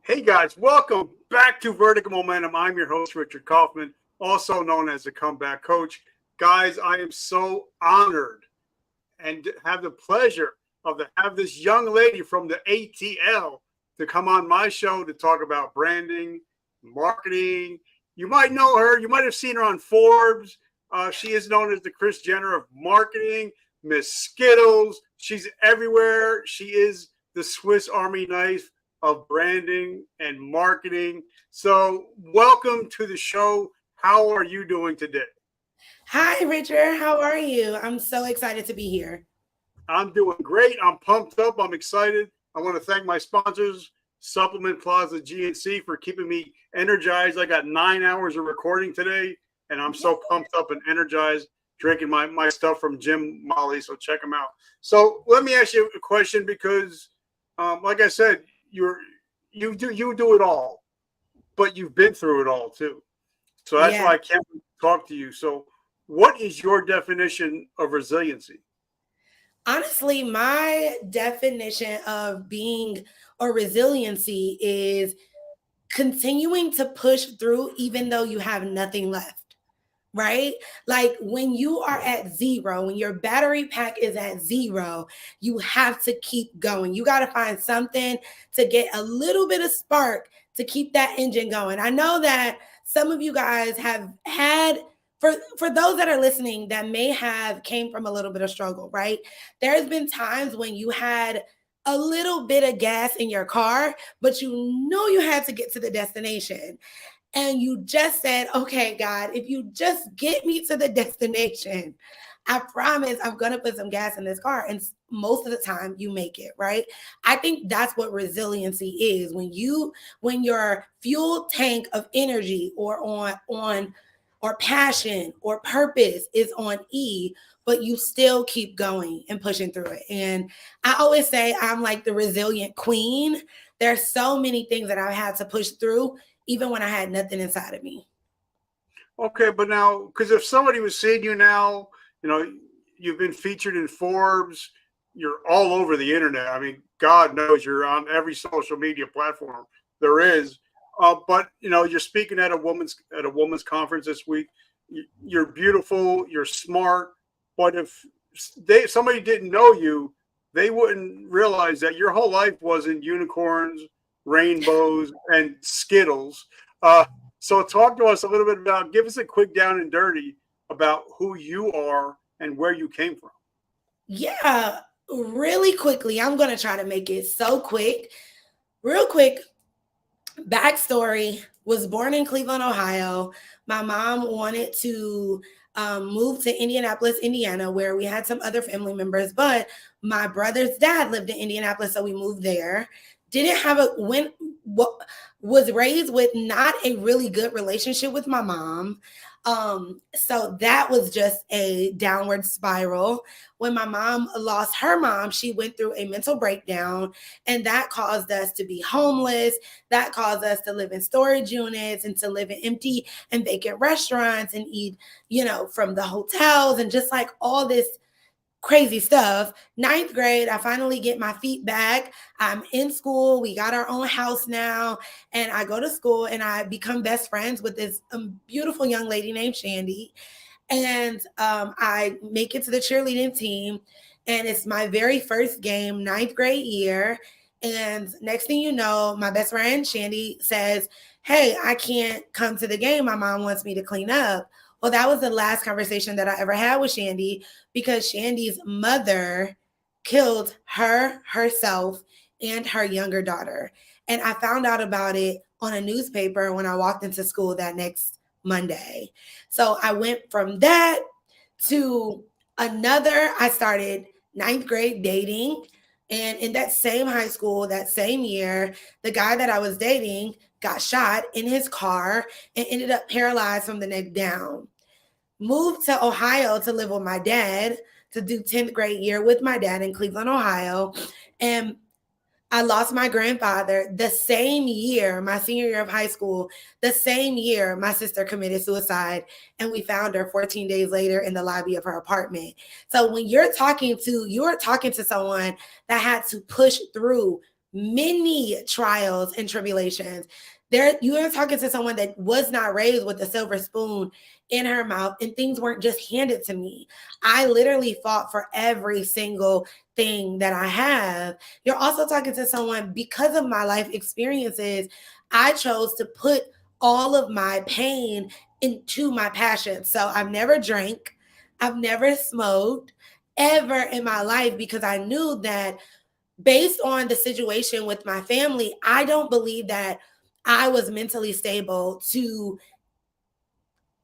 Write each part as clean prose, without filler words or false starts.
Hey guys, welcome back to Vertical Momentum. I'm your host, Richard Kaufman, also known as the Comeback Coach. Guys, I am so honored and have the pleasure of to have this young lady from the ATL to come on my show to talk about branding, marketing. You might know her. You might have seen her on Forbes. She is known as the Kris Jenner of marketing, Miss Skittlez. She's everywhere. She is the Swiss Army knife of branding and marketing. So, welcome to the show. How are you doing today? Hi, Richard. How are you? I'm so excited to be here. I'm doing great. I'm pumped up. I'm excited. I want to thank my sponsors, Supplement Plaza GNC, for keeping me energized. I got 9 hours of recording today, and I'm so pumped up and energized drinking my stuff from Jim Molly. So check them out. So let me ask you a question because, like I said, you do it all, but you've been through it all too. So that's Yeah. why I can't talk to you. So, what is your definition of resiliency? Honestly, my definition of being a resiliency is continuing to push through even though you have nothing left, right? Like when you are at zero, when your battery pack is at zero, you have to keep going. You got to find something to get a little bit of spark to keep that engine going. I know that some of you guys have had for those that are listening that may have came from a little bit of struggle, right? There's been times when you had a little bit of gas in your car, but you know you had to get to the destination and you just said, okay, God, if you just get me to the destination, I promise I'm going to put some gas in this car. And most of the time you make it, right? I think that's what resiliency is. When your fuel tank of energy or passion or purpose is on E, but you still keep going and pushing through it. And I always say I'm like the resilient queen. There's so many things that I've had to push through even when I had nothing inside of me. Okay, but now, because if somebody was seeing you now, you know, you've been featured in Forbes, you're all over the internet. I mean, God knows you're on every social media platform there is. But you're speaking at a woman's conference this week. You're beautiful, you're smart. But if somebody didn't know you, they wouldn't realize that your whole life wasn't unicorns, rainbows, and Skittles. Uh, so talk to us a little bit about, give us a quick down and dirty about who you are and where you came from. Yeah, really quickly. I'm going to try to make it so quick. Real quick, backstory, was born in Cleveland, Ohio. My mom wanted to move to Indianapolis, Indiana, where we had some other family members, but my brother's dad lived in Indianapolis, so we moved there. Didn't have a when what was raised with not a really good relationship with my mom. So that was just a downward spiral. When my mom lost her mom, she went through a mental breakdown, and that caused us to be homeless. That caused us to live in storage units and to live in empty and vacant restaurants and eat, from the hotels and just like all this crazy stuff. Ninth grade, I finally get my feet back. I'm in school. We got our own house now. And I go to school and I become best friends with this beautiful young lady named Shandy. And I make it to the cheerleading team. And it's my very first game, ninth grade year. And next thing you know, my best friend Shandy says, hey, I can't come to the game. My mom wants me to clean up. Well, that was the last conversation that I ever had with Shandy because Shandy's mother killed herself, and her younger daughter. And I found out about it on a newspaper when I walked into school that next Monday. So I went from that to another. I started ninth grade dating. And in that same high school, that same year, the guy that I was dating got shot in his car and ended up paralyzed from the neck down. Moved to Ohio to live with my dad, to do 10th grade year with my dad in Cleveland, Ohio. And I lost my grandfather the same year, my senior year of high school. The same year, my sister committed suicide, and we found her 14 days later in the lobby of her apartment. So when you're talking to someone that had to push through many trials and tribulations. There, you are talking to someone that was not raised with a silver spoon in her mouth, and things weren't just handed to me. I literally fought for every single thing that I have. You're also talking to someone, because of my life experiences, I chose to put all of my pain into my passion. So I've never drank, I've never smoked ever in my life, because I knew that based on the situation with my family, I don't believe that I was mentally stable to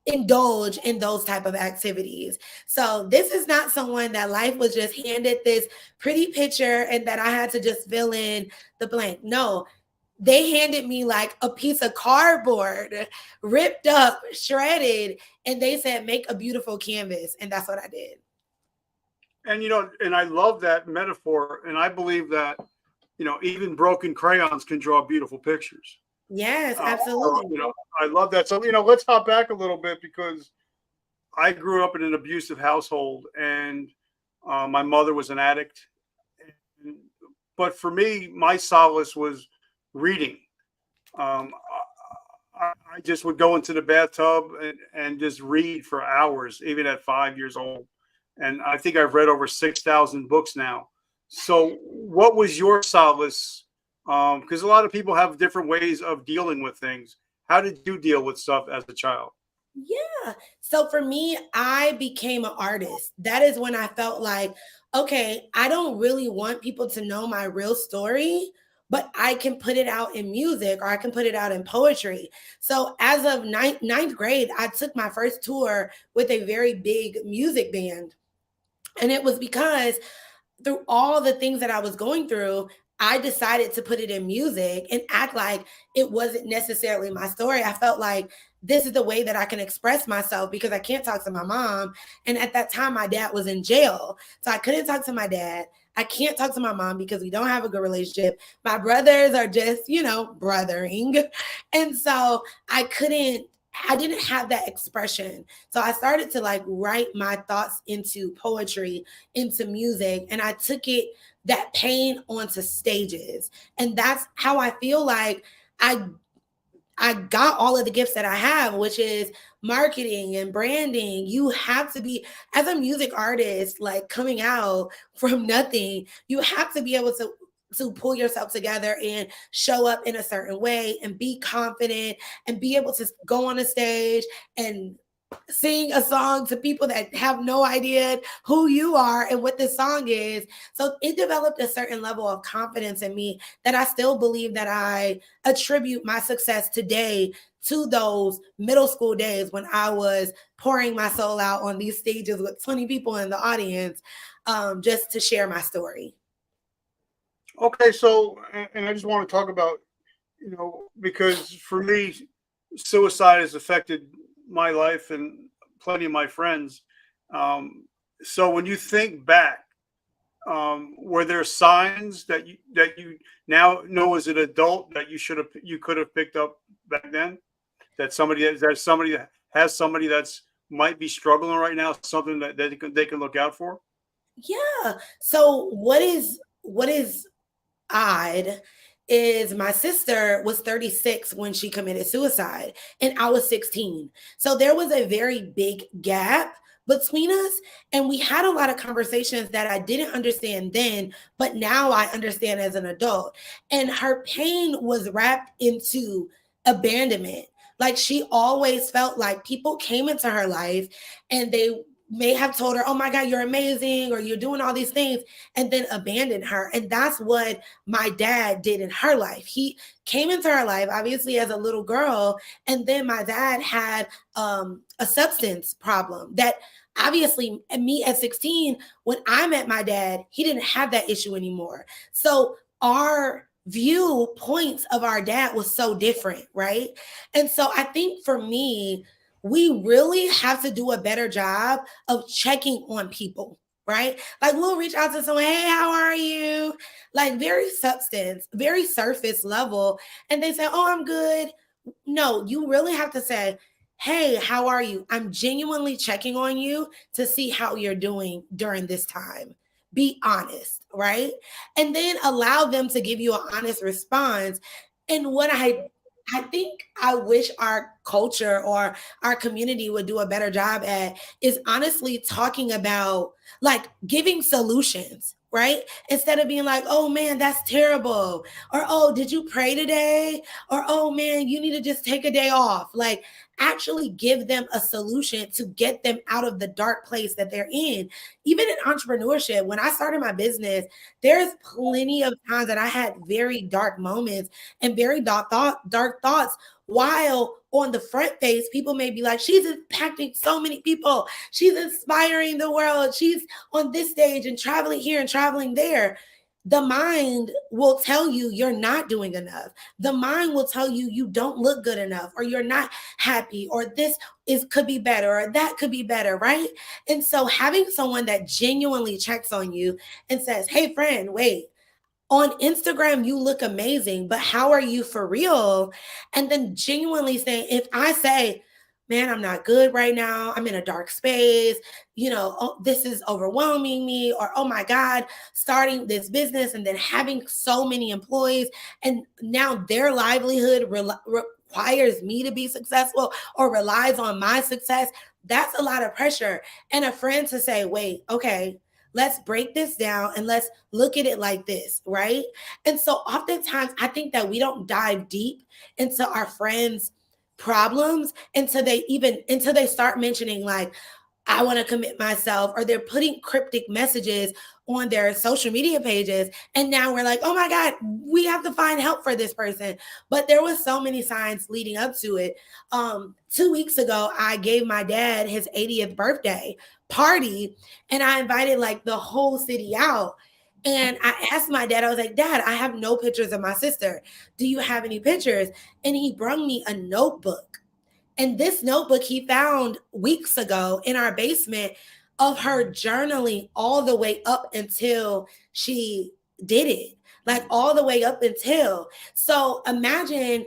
indulge in those type of activities. So this is not someone that life was just handed this pretty picture and that I had to just fill in the blank. No, they handed me like a piece of cardboard, ripped up, shredded, and they said, make a beautiful canvas. And that's what I did. And and I love that metaphor, and I believe that even broken crayons can draw beautiful pictures. Yes, So, absolutely. I love that. So let's hop back a little bit, because I grew up in an abusive household, and my mother was an addict. But for me, my solace was reading. Um, I just would go into the bathtub and just read for hours, even at 5 years old. And I think I've read over 6,000 books now. So, what was your solace? Because a lot of people have different ways of dealing with things. How did you deal with stuff as a child? Yeah. So for me, I became an artist. That is when I felt like, okay, I don't really want people to know my real story, but I can put it out in music, or I can put it out in poetry. So as of ninth grade, I took my first tour with a very big music band. And it was because through all the things that I was going through, I decided to put it in music and act like it wasn't necessarily my story. I felt like this is the way that I can express myself, because I can't talk to my mom. And at that time, my dad was in jail. So I couldn't talk to my dad. I can't talk to my mom because we don't have a good relationship. My brothers are just, brothering. And so I didn't have that expression. So I started to like write my thoughts into poetry, into music, and I took that pain onto stages. And that's how I feel like I I got all of the gifts that I have, which is marketing and branding. You have to be, as a music artist, like coming out from nothing, you have to be able to pull yourself together and show up in a certain way and be confident and be able to go on a stage and sing a song to people that have no idea who you are and what this song is. So it developed a certain level of confidence in me that I still believe that I attribute my success today to those middle school days when I was pouring my soul out on these stages with 20 people in the audience, just to share my story. Okay, so and I just want to talk about, because for me, suicide has affected my life and plenty of my friends. So when you think back, were there signs that you now know as an adult that you could have picked up back then? That has somebody that's might be struggling right now, something that they can look out for. Yeah. So what is odd is my sister was 36 when she committed suicide and I was 16. So there was a very big gap between us, and we had a lot of conversations that I didn't understand then, but now I understand as an adult. And her pain was wrapped into abandonment. Like she always felt like people came into her life and they may have told her, "Oh my God, you're amazing," or "You're doing all these things," and then abandoned her. And that's what my dad did in her life. He came into her life, obviously, as a little girl. And then my dad had a substance problem that obviously, me at 16, when I met my dad, he didn't have that issue anymore. So our viewpoints of our dad was so different, right? And so I think for me, we really have to do a better job of checking on people, right? Like we'll reach out to someone, "Hey, how are you?" Like very substance, very surface level. And they say, "Oh, I'm good." No, you really have to say, "Hey, how are you? I'm genuinely checking on you to see how you're doing during this time." be honest, right? And then allow them to give you an honest response. And what I think I wish our culture or our community would do a better job at is honestly talking about like giving solutions, right? Instead of being like, oh man, that's terrible. Or, oh, did you pray today? Or, oh man, you need to just take a day off. Like, actually give them a solution to get them out of the dark place that they're in. Even in entrepreneurship, when I started my business, there's plenty of times that I had very dark moments and very dark thoughts. While on the front face, people may be like, she's impacting so many people. She's inspiring the world. She's on this stage and traveling here and traveling there. The mind will tell you you're not doing enough. The mind will tell you you don't look good enough, or you're not happy, or this is could be better, or that could be better, right? And so having someone that genuinely checks on you and says, hey friend, wait, on Instagram, you look amazing, but how are you for real? And then genuinely saying, if I say, man, I'm not good right now, I'm in a dark space, oh, this is overwhelming me, or oh my God, starting this business and then having so many employees, and now their livelihood requires me to be successful or relies on my success, that's a lot of pressure. And a friend to say, wait, okay, let's break this down and let's look at it like this, right? And so oftentimes I think that we don't dive deep into our friends' problems until they start mentioning like, I want to commit myself, or they're putting cryptic messages on their social media pages. And now we're like, oh my God, we have to find help for this person. But there was so many signs leading up to it. 2 weeks ago, I gave my dad his 80th birthday party, and I invited like the whole city out. And I asked my dad, I was like, Dad, I have no pictures of my sister. Do you have any pictures? And he brought me a notebook. And this notebook he found weeks ago in our basement of her journaling all the way up until she did it, like all the way up until. So imagine,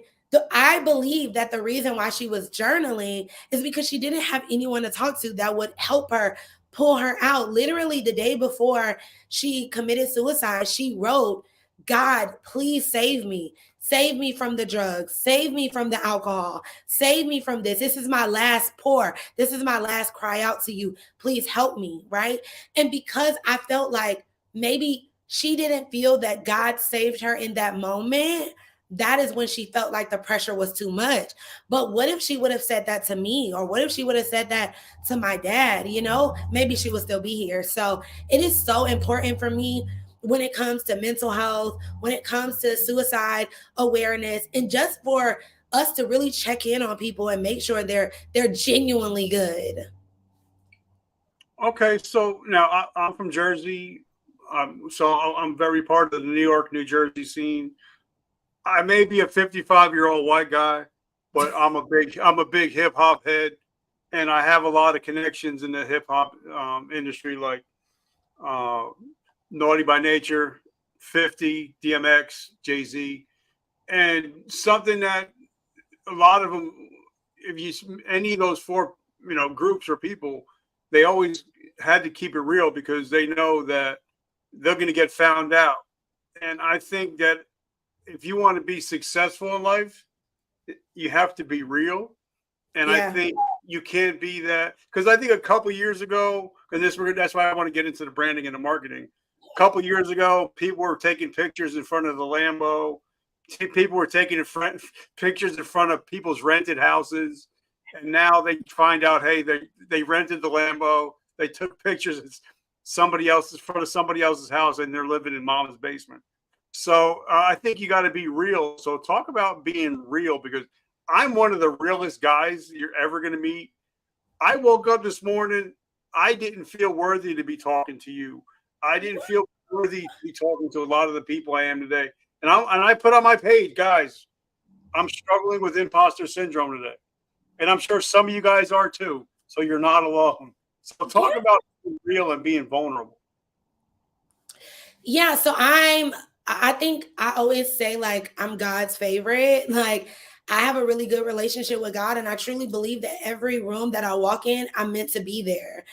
I believe that the reason why she was journaling is because she didn't have anyone to talk to that would help her pull her out. Literally the day before she committed suicide, she wrote, God, please save me. Save me from the drugs. Save me from the alcohol. Save me from this. This is my last pour. This is my last cry out to you. Please help me, right? And because I felt like maybe she didn't feel that God saved her in that moment, that is when she felt like the pressure was too much. But what if she would have said that to me? Or what if she would have said that to my dad? Maybe she would still be here. So it is so important for me when it comes to mental health, when it comes to suicide awareness, and just for us to really check in on people and make sure they're genuinely good. Okay, so now I'm from Jersey, so I'm very part of the New York, New Jersey scene. I may be a 55-year-old white guy, but I'm a big hip hop head, and I have a lot of connections in the hip hop industry, like Naughty by Nature, 50, DMX, Jay-Z, and something that a lot of them, if you any of those four groups or people, they always had to keep it real because they know that they're going to get found out. And I think that if you want to be successful in life, you have to be real. And yeah. I think you can't be that, because I think a couple years ago, and that's why I want to get into the branding and the marketing. A couple years ago, people were taking pictures in front of the Lambo. People were taking pictures in front of people's rented houses. And now they find out, hey, they rented the Lambo. They took pictures in front of somebody else's house, and they're living in mom's basement. So I think you got to be real. So talk about being real, because I'm one of the realest guys you're ever going to meet. I woke up this morning. I didn't feel worthy to be talking to you. I didn't feel worthy to be talking to a lot of the people I am today. And I put on my page, guys, I'm struggling with imposter syndrome today. And I'm sure some of you guys are too. So you're not alone. So talk about being real and being vulnerable. Yeah. So I think I always say like I'm God's favorite. Like I have a really good relationship with God, and I truly believe that every room that I walk in, I'm meant to be there.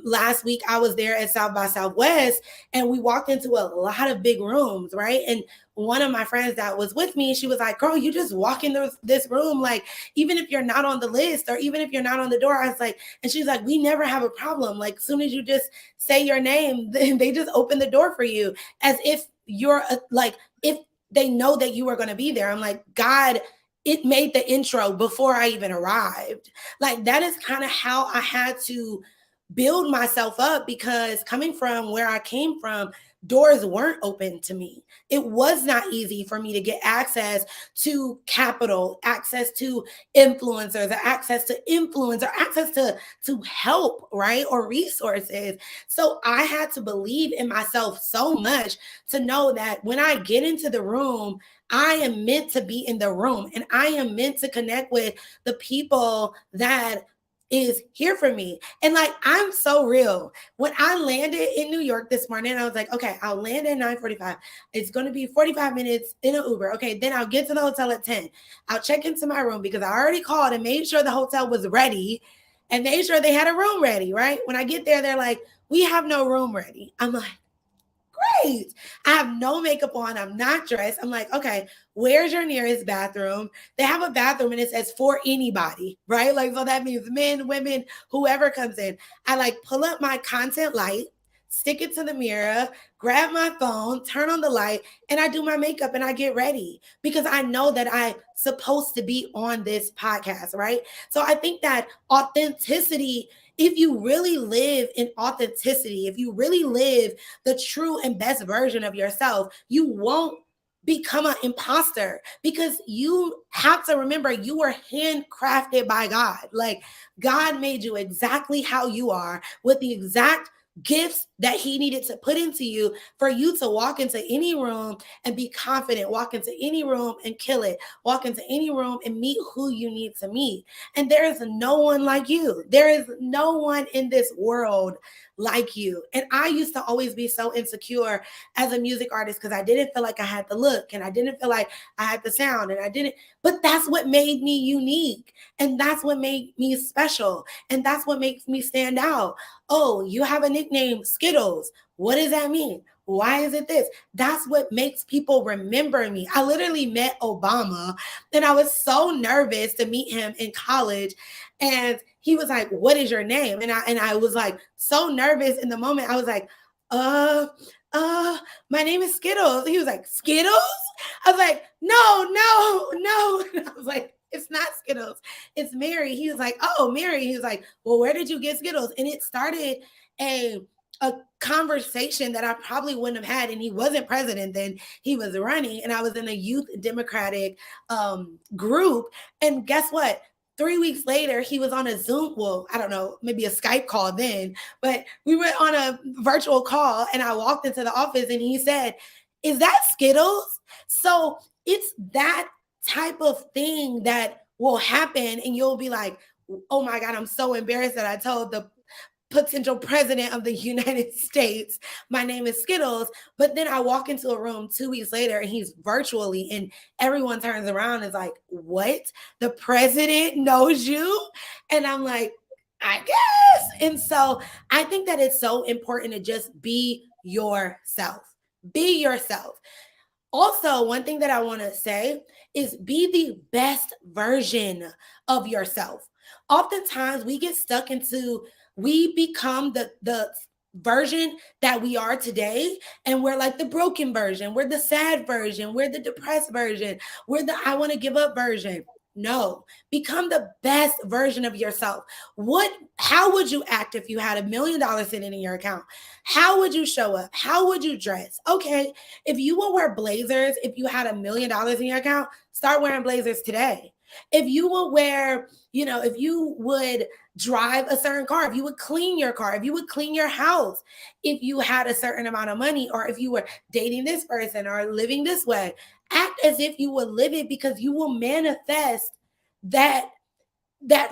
Last week I was there at South by Southwest, and we walked into a lot of big rooms, right? And one of my friends that was with me, she was like, girl, you just walk in this room, like, even if you're not on the list or even if you're not on the door. I was like, and she's like, we never have a problem. Like, as soon as you just say your name, then they just open the door for you, as if you're like, if they know that you are going to be there. I'm like, God, it made the intro before I even arrived. Like, that is kind of how I had to build myself up, because coming from where I came from, doors weren't open to me. It was not easy for me to get access to capital, access to influencers, or access to influence, or access to help, right? Or resources. So I had to believe in myself so much to know that when I get into the room, I am meant to be in the room, and I am meant to connect with the people that is here for me. And like, I'm so real. When I landed in New York this morning, I was like, okay, I'll land at 9:45. It's going to be 45 minutes in an Uber. Okay, then I'll get to the hotel at 10. I'll check into my room, because I already called and made sure the hotel was ready and made sure they had a room ready, right? When I get there, they're like, we have no room ready. I'm like, great. I have no makeup on. I'm not dressed. I'm like, okay, where's your nearest bathroom? They have a bathroom and it says for anybody, right? Like, so that means men, women, whoever comes in. I like pull up my content light, stick it to the mirror, grab my phone, turn on the light, and I do my makeup and I get ready, because I know that I'm supposed to be on this podcast, right? So I think that authenticity, if you really live in authenticity, if you really live the true and best version of yourself, you won't become an imposter, because you have to remember you were handcrafted by God. Like, God made you exactly how you are, with the exact gifts that he needed to put into you for you to walk into any room and be confident, walk into any room and kill it, walk into any room and meet who you need to meet. And there is no one like you. There is no one in this world like you. And I used to always be so insecure as a music artist, because I didn't feel like I had the look, and I didn't feel like I had the sound, and I didn't, but that's what made me unique. And that's what made me special. And that's what makes me stand out. Oh, you have a nickname, Skittlez. What does that mean? Why is it this? That's what makes people remember me. I literally met Obama, and I was so nervous to meet him in college. And he was like, what is your name? And I was like, so nervous in the moment. I was like, my name is Skittlez. He was like, Skittlez? I was like, no. And I was like, it's not Skittlez, it's Mary. He was like, oh, Mary. He was like, well, where did you get Skittlez? And it started a conversation that I probably wouldn't have had. And he wasn't president then, he was running, and I was in a youth Democratic group. And guess what? 3 weeks later, he was on a Zoom. Well, I don't know, maybe a Skype call then, but we were on a virtual call, and I walked into the office and he said, is that Skittlez? So it's that type of thing that will happen, and you'll be like, oh my God, I'm so embarrassed that I told the potential president of the United States my name is Skittlez. But then I walk into a room 2 weeks later and he's virtually, and everyone turns around and is like, what? The president knows you? And I'm like, I guess. And so I think that it's so important to just be yourself. Be yourself. Also, one thing that I want to say is be the best version of yourself. Oftentimes we get stuck into, we become the version that we are today, and we're like the broken version, we're the sad version, we're the depressed version, we're the I want to give up version. No, become the best version of yourself. How would you act if you had $1 million sitting in your account? How would you show up? How would you dress? Okay, if you would wear blazers, if you had $1 million in your account, start wearing blazers today. If you would wear, if you would drive a certain car, if you would clean your car, if you would clean your house, if you had a certain amount of money, or if you were dating this person or living this way, act as if you would live it, because you will manifest that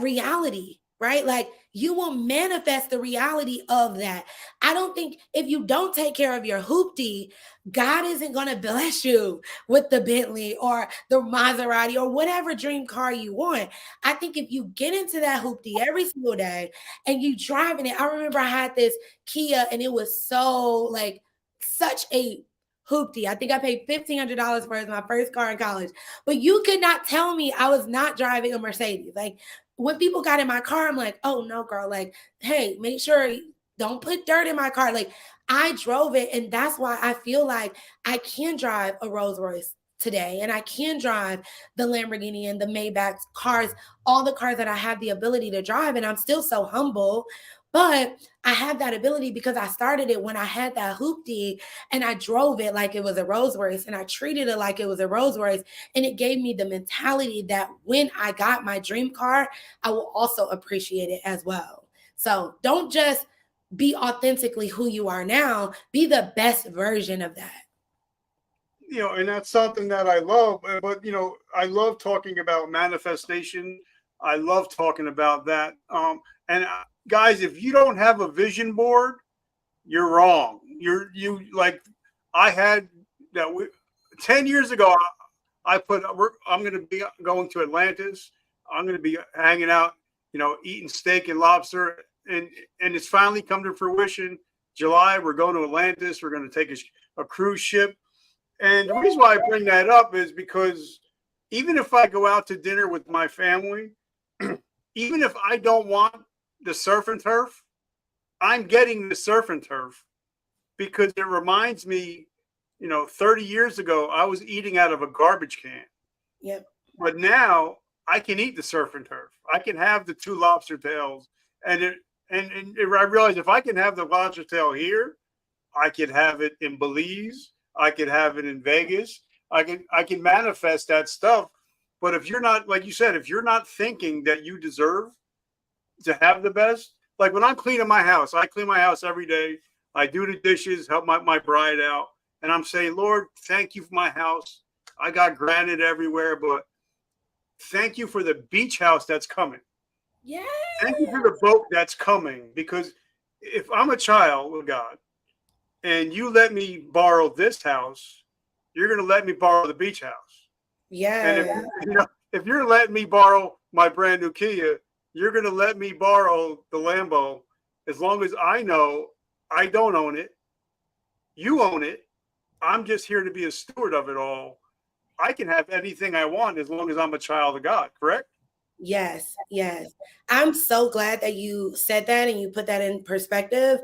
reality. right? Like you will manifest the reality of that. I don't think if you don't take care of your hoopty, God isn't going to bless you with the Bentley or the Maserati or whatever dream car you want. I think if you get into that hoopty every single day and you driving it, I remember I had this Kia and it was so like such a hoopty. I think I paid $1,500 for it as my first car in college. But you could not tell me I was not driving a Mercedes. Like when people got in my car, I'm like, oh no, girl, like, hey, make sure don't put dirt in my car. Like I drove it. And that's why I feel like I can drive a Rolls Royce today. And I can drive the Lamborghini and the Maybach cars, all the cars that I have the ability to drive. And I'm still so humble. But I have that ability because I started it when I had that hoopty and I drove it like it was a Rolls Royce and I treated it like it was a Rolls Royce. And it gave me the mentality that when I got my dream car, I will also appreciate it as well. So don't just be authentically who you are now, be the best version of that. And that's something that I love. But I love talking about manifestation. I love talking about that. And guys, if you don't have a vision board, you're wrong. You like I had that 10 years ago. I'm going to be going to Atlantis. I'm going to be hanging out, eating steak and lobster, and it's finally come to fruition. July, we're going to Atlantis. We're going to take a cruise ship. And the reason why I bring that up is because even if I go out to dinner with my family, even if I don't want the surf and turf, I'm getting the surf and turf because it reminds me, 30 years ago, I was eating out of a garbage can. Yep. But now I can eat the surf and turf. I can have the 2 lobster tails. And I realize if I can have the lobster tail here, I could have it in Belize. I could have it in Vegas. I can manifest that stuff. But if you're not, like you said, if you're not thinking that you deserve to have the best, like when I'm cleaning my house, I clean my house every day. I do the dishes, help my bride out. And I'm saying, Lord, thank you for my house. I got granite everywhere, but thank you for the beach house that's coming. Yeah. Thank you for the boat that's coming. Because if I'm a child of God and you let me borrow this house, you're going to let me borrow the beach house. Yeah. And if you're letting me borrow my brand new Kia, you're going to let me borrow the Lambo as long as I know I don't own it. You own it. I'm just here to be a steward of it all. I can have anything I want as long as I'm a child of God, correct? Yes, yes. I'm so glad that you said that and you put that in perspective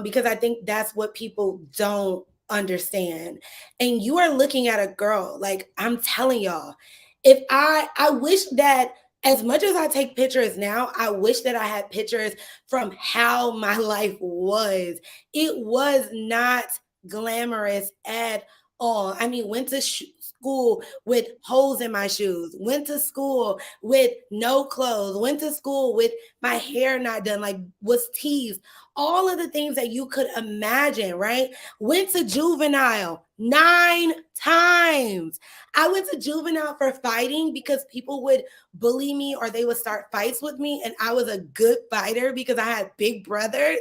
because I think that's what people don't understand. And you are looking at a girl, like I'm telling y'all, if I wish that as much as I take pictures now, I wish that I had pictures from how my life was. It was not glamorous at all. I mean, went to school with holes in my shoes, went to school with no clothes, went to school with my hair not done, like was teased, all of the things that you could imagine, right? Went to juvenile 9 times. I went to juvenile for fighting because people would bully me or they would start fights with me. And I was a good fighter because I had big brothers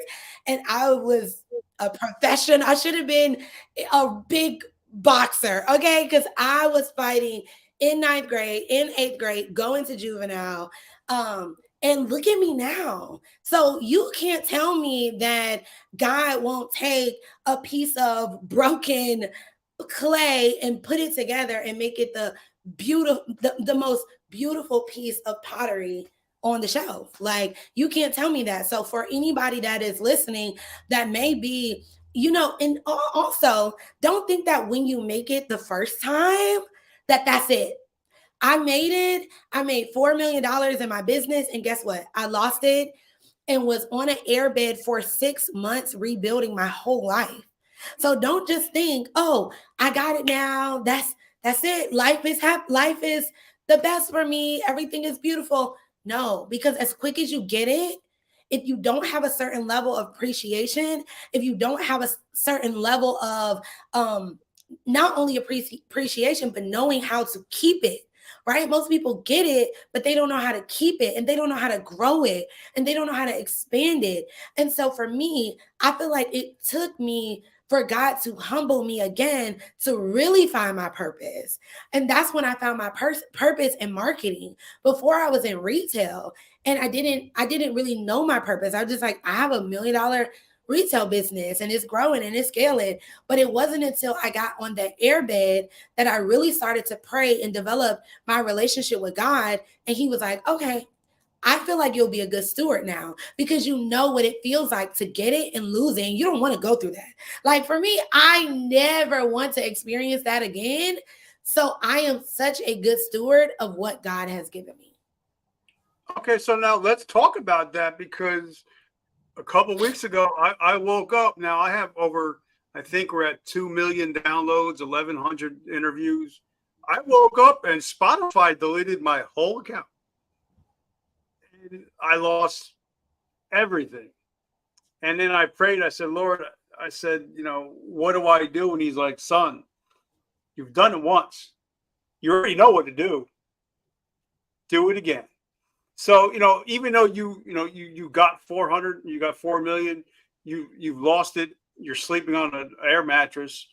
and I was a professional. I should have been a big boxer, okay? Because I was fighting in 9th grade, in 8th grade, going to juvenile. And look at me now. So you can't tell me that God won't take a piece of broken clay and put it together and make it the most beautiful piece of pottery on the shelf. Like you can't tell me that. So for anybody that is listening, that may be, and also don't think that when you make it the first time, that's it. I made it. I made $4 million in my business. And guess what? I lost it and was on an airbed for 6 months rebuilding my whole life. So don't just think, oh, I got it now. That's it. Life is the best for me. Everything is beautiful. No, because as quick as you get it, if you don't have a certain level of appreciation, if you don't have a certain level of not only appreciation, but knowing how to keep it, right? Most people get it, but they don't know how to keep it, and they don't know how to grow it, and they don't know how to expand it. And so for me, I feel like it took me for God to humble me again to really find my purpose. And that's when I found my purpose in marketing. Before, I was in retail, and I didn't really know my purpose. I was just like, I have $1 million retail business, and it's growing and it's scaling. But it wasn't until I got on that airbed that I really started to pray and develop my relationship with God. And he was like, okay, I feel like you'll be a good steward now, because you know what it feels like to get it and lose it. And you don't want to go through that. Like for me, I never want to experience that again. So I am such a good steward of what God has given me. Okay, so now let's talk about that, because a couple of weeks ago, I woke up. Now I have over, I think we're at 2 million downloads, 1,100 interviews. I woke up and Spotify deleted my whole account. And I lost everything. And then I prayed. I said, Lord, I said, what do I do? And he's like, son, you've done it once. You already know what to do. Do it again. So, even though you got 400, you got 4 million, you've lost it. You're sleeping on an air mattress.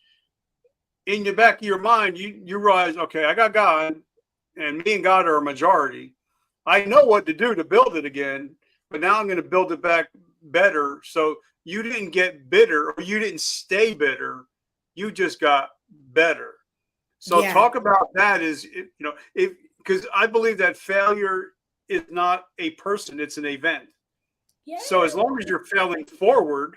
In the back of your mind, you realize, okay, I got God, and me and God are a majority. I know what to do to build it again, but now I'm going to build it back better. So you didn't get bitter, or you didn't stay bitter. You just got better. So talk about that because I believe that failure is not a person, it's an event. Yeah. So as long as you're failing forward,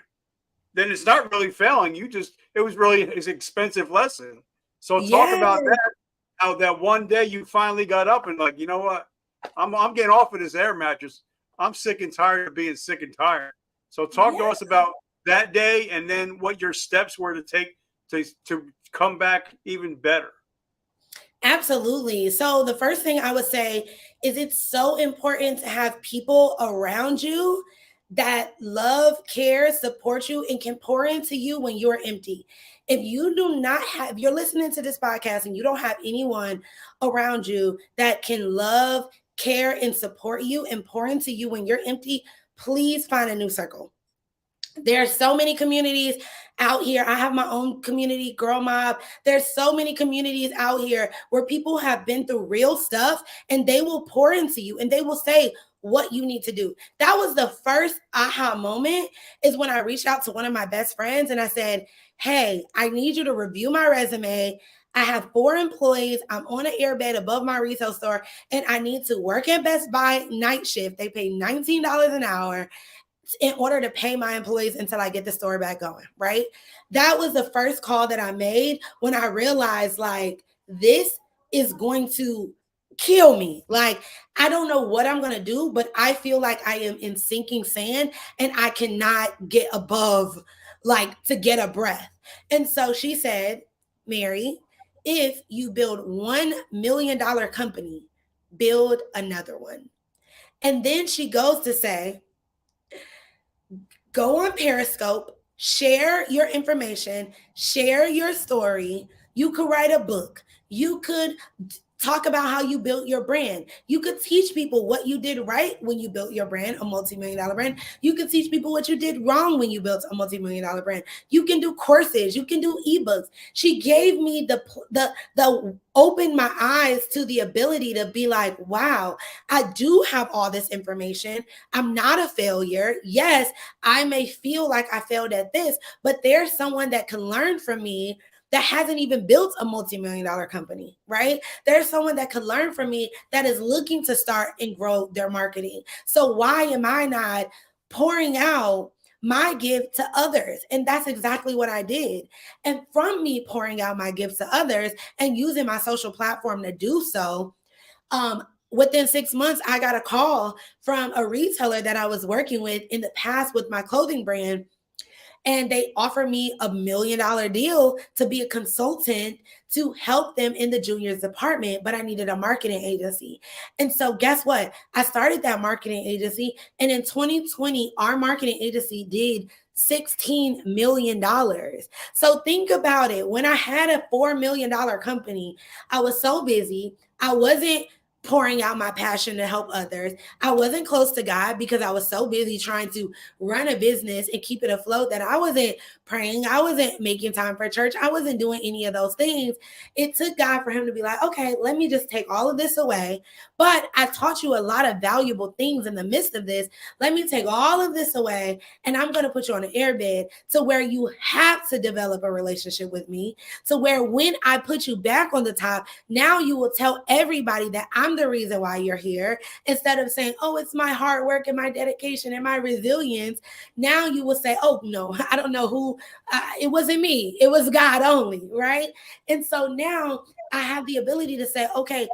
then it's not really failing. It was really an expensive lesson. So talk about that, how that one day you finally got up and like, you know what? I'm getting off of this air mattress. I'm sick and tired of being sick and tired. So talk to us about that day, and then what your steps were to take to come back even better. Absolutely. So the first thing I would say is it's so important to have people around you that love, care, support you, and can pour into you when you're empty. If you're listening to this podcast and you don't have anyone around you that can love, care, and support you and pour into you when you're empty, please find a new circle. There are so many communities out here. I have my own community, Girl Mob. There's so many communities out here where people have been through real stuff, and they will pour into you and they will say what you need to do. That was the first aha moment, is when I reached out to one of my best friends and I said, hey, I need you to review my resume. I have 4 employees. I'm on an airbed above my retail store, and I need to work at Best Buy night shift. They pay $19 an hour in order to pay my employees until I get the store back going, right? That was the first call that I made when I realized, like, this is going to kill me. Like, I don't know what I'm going to do, but I feel like I am in sinking sand and I cannot get above, like, to get a breath. And so she said, Mary, if you build $1 million company, build another one. And then she goes to say, go on Periscope, share your information, share your story. You could write a book. You could talk about how you built your brand. You could teach people what you did right when you built your brand, a multi-million-dollar brand. You could teach people what you did wrong when you built a multi-million-dollar brand. You can do courses. You can do ebooks. She gave me the opened my eyes to the ability to be like, wow, I do have all this information. I'm not a failure. Yes, I may feel like I failed at this, but there's someone that can learn from me that hasn't even built a multi-million-dollar company, right? There's someone that could learn from me that is looking to start and grow their marketing. So why am I not pouring out my gift to others? And that's exactly what I did. And from me pouring out my gifts to others and using my social platform to do so, within 6 months, I got a call from a retailer that I was working with in the past with my clothing brand. And they offered me $1 million deal to be a consultant to help them in the juniors department, but I needed a marketing agency. And so guess what? I started that marketing agency. And in 2020, our marketing agency did $16 million. So think about it. When I had a $4 million company, I was so busy. I wasn't pouring out my passion to help others. I wasn't close to God because I was so busy trying to run a business and keep it afloat that I wasn't praying. I wasn't making time for church. I wasn't doing any of those things. It took God for him to be like, okay, let me just take all of this away. But I taught you a lot of valuable things in the midst of this. Let me take all of this away and I'm going to put you on an airbed to where you have to develop a relationship with me, to where when I put you back on the top, now you will tell everybody that I'm the reason why you're here, instead of saying, oh, it's my hard work and my dedication and my resilience. Now you will say, oh, no, I don't know who, it wasn't me. It was God only, right? And so now I have the ability to say, okay,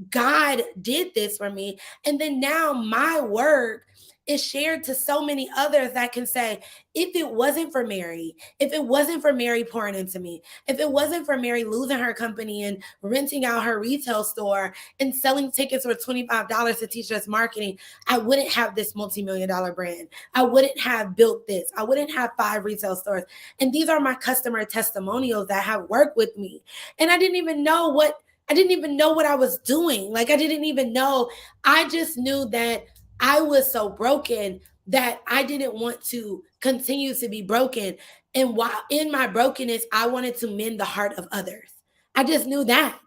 God did this for me. And then now my work is shared to so many others that can say, if it wasn't for Mary, if it wasn't for Mary pouring into me, if it wasn't for Mary losing her company and renting out her retail store and selling tickets for $25 to teach us marketing, I wouldn't have this multi-million-dollar brand. I wouldn't have built this. I wouldn't have 5 retail stores. And these are my customer testimonials that have worked with me. And I didn't even know what I was doing. Like, I didn't even know. I just knew that I was so broken that I didn't want to continue to be broken. And while in my brokenness, I wanted to mend the heart of others. I just knew that.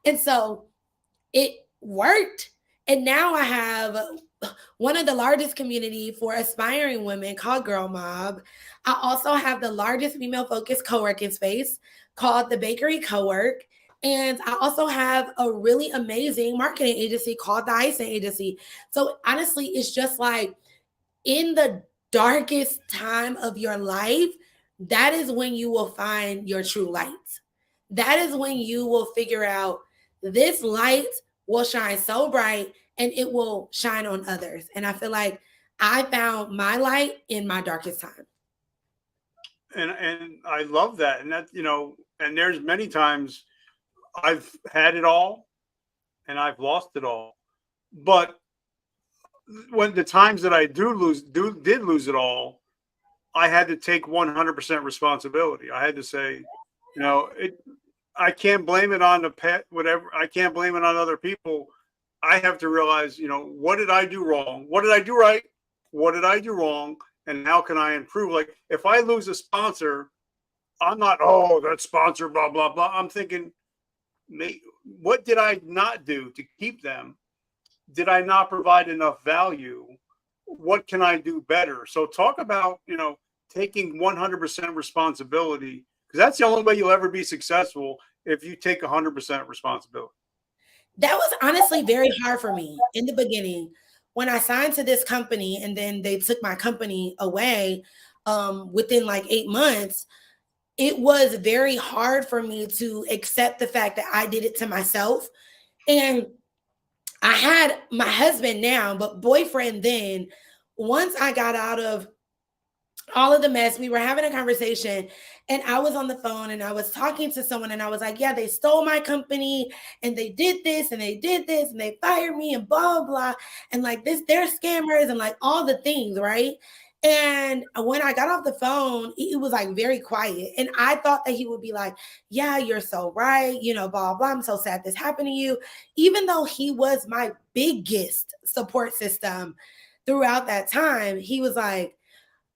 And so it worked. And now I have one of the largest community for aspiring women called Girl Mob. I also have the largest female-focused co-working space called the Bakery Co-work. And I also have a really amazing marketing agency called the Icing Agency. So honestly, it's just like in the darkest time of your life, that is when you will find your true light. That is when you will figure out this light will shine so bright and it will shine on others. And I feel like I found my light in my darkest time. And I love that. And that, and there's many times I've had it all and I've lost it all. But when the times that I did lose it all, I had to take 100% responsibility. I had to say, I can't blame it on the pet, whatever. I can't blame it on other people. I have to realize, what did I do wrong? What did I do right? What did I do wrong? And how can I improve? Like, if I lose a sponsor, I'm not, oh, that sponsor, blah, blah, blah. I'm thinking, what did I not do to keep them? Did I not provide enough value? What can I do better? So talk about, taking 100% responsibility, because that's the only way you'll ever be successful, if you take 100% responsibility. That was honestly very hard for me in the beginning. When I signed to this company and then they took my company away within like 8 months, it was very hard for me to accept the fact that I did it to myself. And I had my husband now, but boyfriend then. Once I got out of all of the mess, we were having a conversation and I was on the phone and I was talking to someone and I was like, yeah, they stole my company and they did this and they did this and they fired me and blah, blah, blah. And like this, they're scammers and like all the things, right? And when I got off the phone, it was like very quiet. And I thought that he would be like, yeah, you're so right. Blah, blah. I'm so sad this happened to you. Even though he was my biggest support system throughout that time, he was like,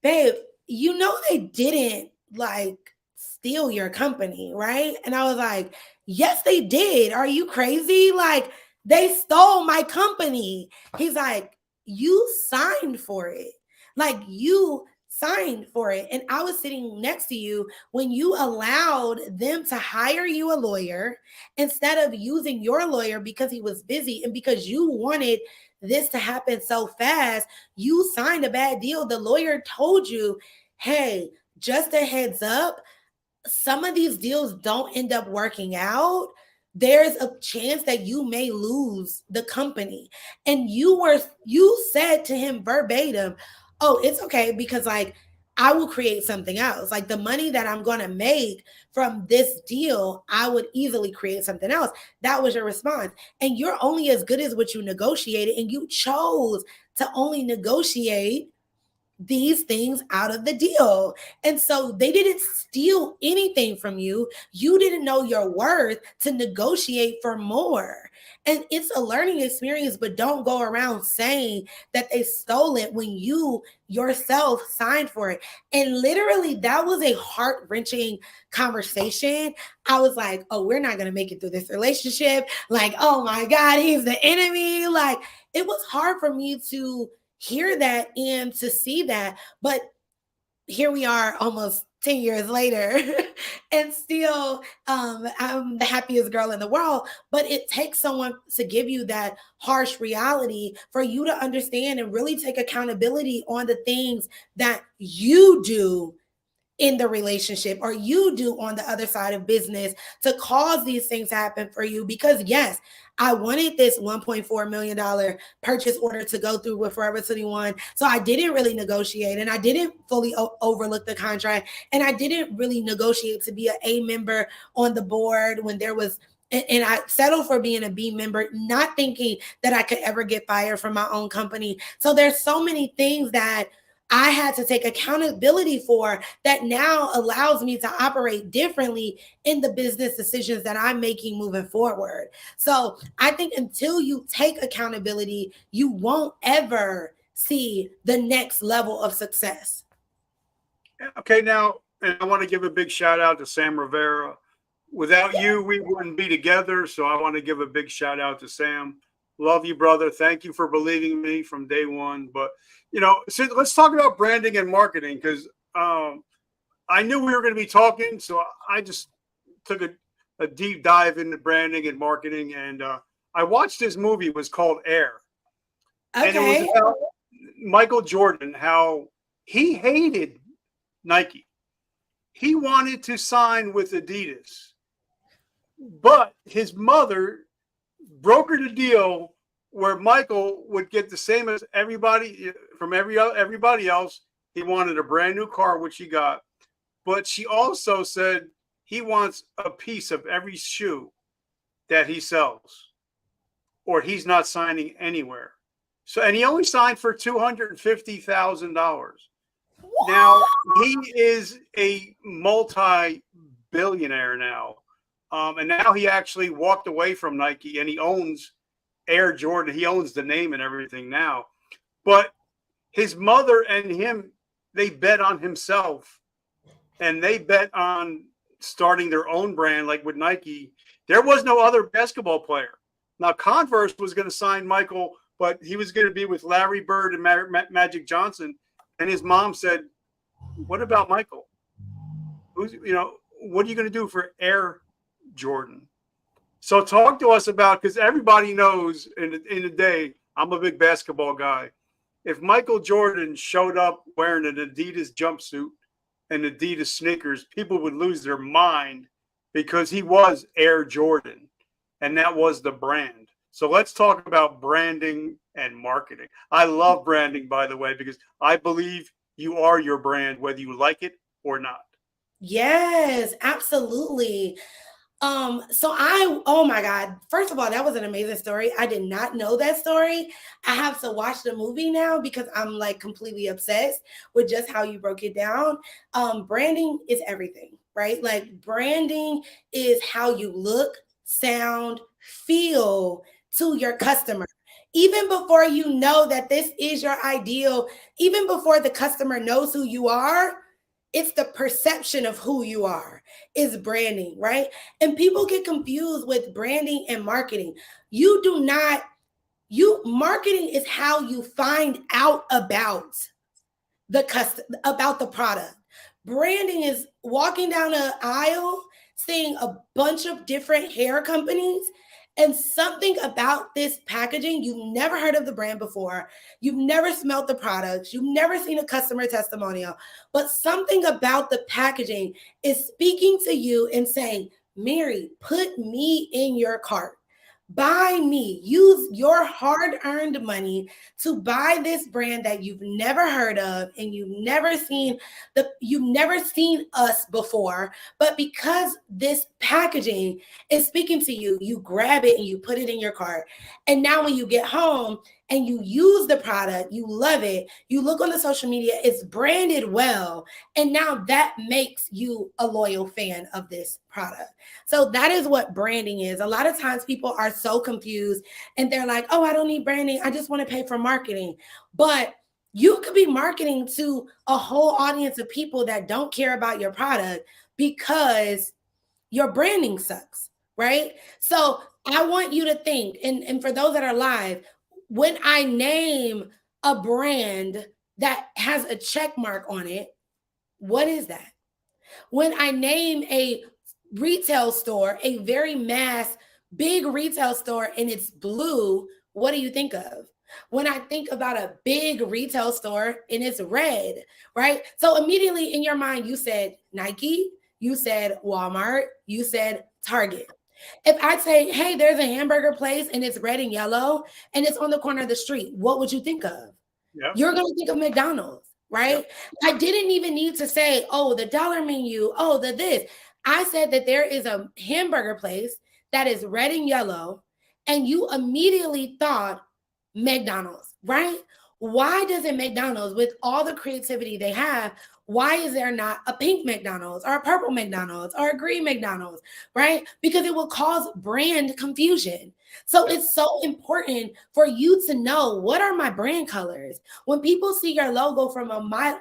babe, they didn't like steal your company, right? And I was like, yes, they did. Are you crazy? Like, they stole my company. He's like, you signed for it. Like, you signed for it. And I was sitting next to you when you allowed them to hire you a lawyer instead of using your lawyer because he was busy and because you wanted this to happen so fast. You signed a bad deal. The lawyer told you, hey, just a heads up, some of these deals don't end up working out. There's a chance that you may lose the company. And you said to him verbatim, oh, it's okay because like I will create something else. Like the money that I'm going to make from this deal, I would easily create something else. That was your response. And you're only as good as what you negotiated. And you chose to only negotiate these things out of the deal. And so they didn't steal anything from you. You didn't know your worth to negotiate for more. And it's a learning experience, but don't go around saying that they stole it when you yourself signed for it. And literally, that was a heart-wrenching conversation. I was like, oh, we're not going to make it through this relationship. Like, oh my God, he's the enemy. Like, it was hard for me to hear that and to see that. But here we are almost 10 years later and still I'm the happiest girl in the world. But it takes someone to give you that harsh reality for you to understand and really take accountability on the things that you do in the relationship or you do on the other side of business to cause these things to happen for you. Because yes, I wanted this $1.4 million purchase order to go through with Forever 21. So I didn't really negotiate and I didn't fully overlook the contract. And I didn't really negotiate to be an A member on the board when there was, and I settled for being a B member, not thinking that I could ever get fired from my own company. So there's so many things that I had to take accountability for that now allows me to operate differently in the business decisions that I'm making moving forward. So I think until you take accountability, you won't ever see the next level of success. Okay, now, and I want to give a big shout out to Sam Rivera. Without you, we wouldn't be together. So I want to give a big shout out to Sam. Love you, brother. Thank you for believing me from day one. But, so let's talk about branding and marketing because I knew we were going to be talking. So I just took a deep dive into branding and marketing. And I watched this movie. It was called Air. Okay. And it was about Michael Jordan, how he hated Nike. He wanted to sign with Adidas. But his mother brokered a deal where Michael would get the same as everybody from everybody else. He wanted a brand new car, which he got. But she also said he wants a piece of every shoe that he sells, or he's not signing anywhere. So, and he only signed for $250,000. Now he is a multi-billionaire now. And now he actually walked away from Nike and he owns Air Jordan. He owns the name and everything now. But his mother and him, they bet on himself and they bet on starting their own brand. Like with Nike, there was no other basketball player. Now Converse was going to sign Michael, but he was going to be with Larry Bird and Magic Johnson. And his mom said, what about Michael? What are you going to do for Air Jordan? So talk to us about, because everybody knows in the day, I'm a big basketball guy. If Michael Jordan showed up wearing an Adidas jumpsuit and Adidas sneakers, people would lose their mind because he was Air Jordan and that was the brand. So let's talk about branding and marketing. I love branding, by the way, because I believe you are your brand, whether you like it or not. Yes, absolutely. Oh my God. First of all, that was an amazing story. I did not know that story. I have to watch the movie now because I'm like completely obsessed with just how you broke it down. Branding is everything, right? Like branding is how you look, sound, feel to your customer. Even before you know that this is your ideal, even before the customer knows who you are, it's the perception of who you are is branding, right? And people get confused with branding and marketing. Marketing is how you find out about about the product. Branding is walking down an aisle, seeing a bunch of different hair companies and something about this packaging, you've never heard of the brand before, you've never smelled the products, you've never seen a customer testimonial, but something about the packaging is speaking to you and saying, Mary, put me in your cart. Buy me. Use your hard-earned money to buy this brand that you've never heard of and you've never seen us before. But because this packaging is speaking to you, you grab it and you put it in your cart. And now when you get home and you use the product, you love it, you look on the social media, it's branded well, and now that makes you a loyal fan of this product. So that is what branding is. A lot of times people are so confused and they're like, oh, I don't need branding. I just want to pay for marketing. But you could be marketing to a whole audience of people that don't care about your product because your branding sucks, right? So I want you to think, and for those that are live, when I name a brand that has a check mark on it, what is that? When I name a retail store, a very mass, big retail store, and it's blue, what do you think of? When I think about a big retail store and it's red, right? So immediately in your mind, you said Nike, you said Walmart, you said Target. If I say, hey, there's a hamburger place and it's red and yellow and it's on the corner of the street, what would you think of? Yeah. You're going to think of McDonald's, right? Yep. I didn't even need to say, oh, the dollar menu, oh, the this. I said that there is a hamburger place that is red and yellow, and you immediately thought McDonald's, right? Why doesn't McDonald's, with all the creativity they have, why is there not a pink McDonald's or a purple McDonald's or a green McDonald's, right? Because it will cause brand confusion. So it's so important for you to know, what are my brand colors? When people see your logo from a mile,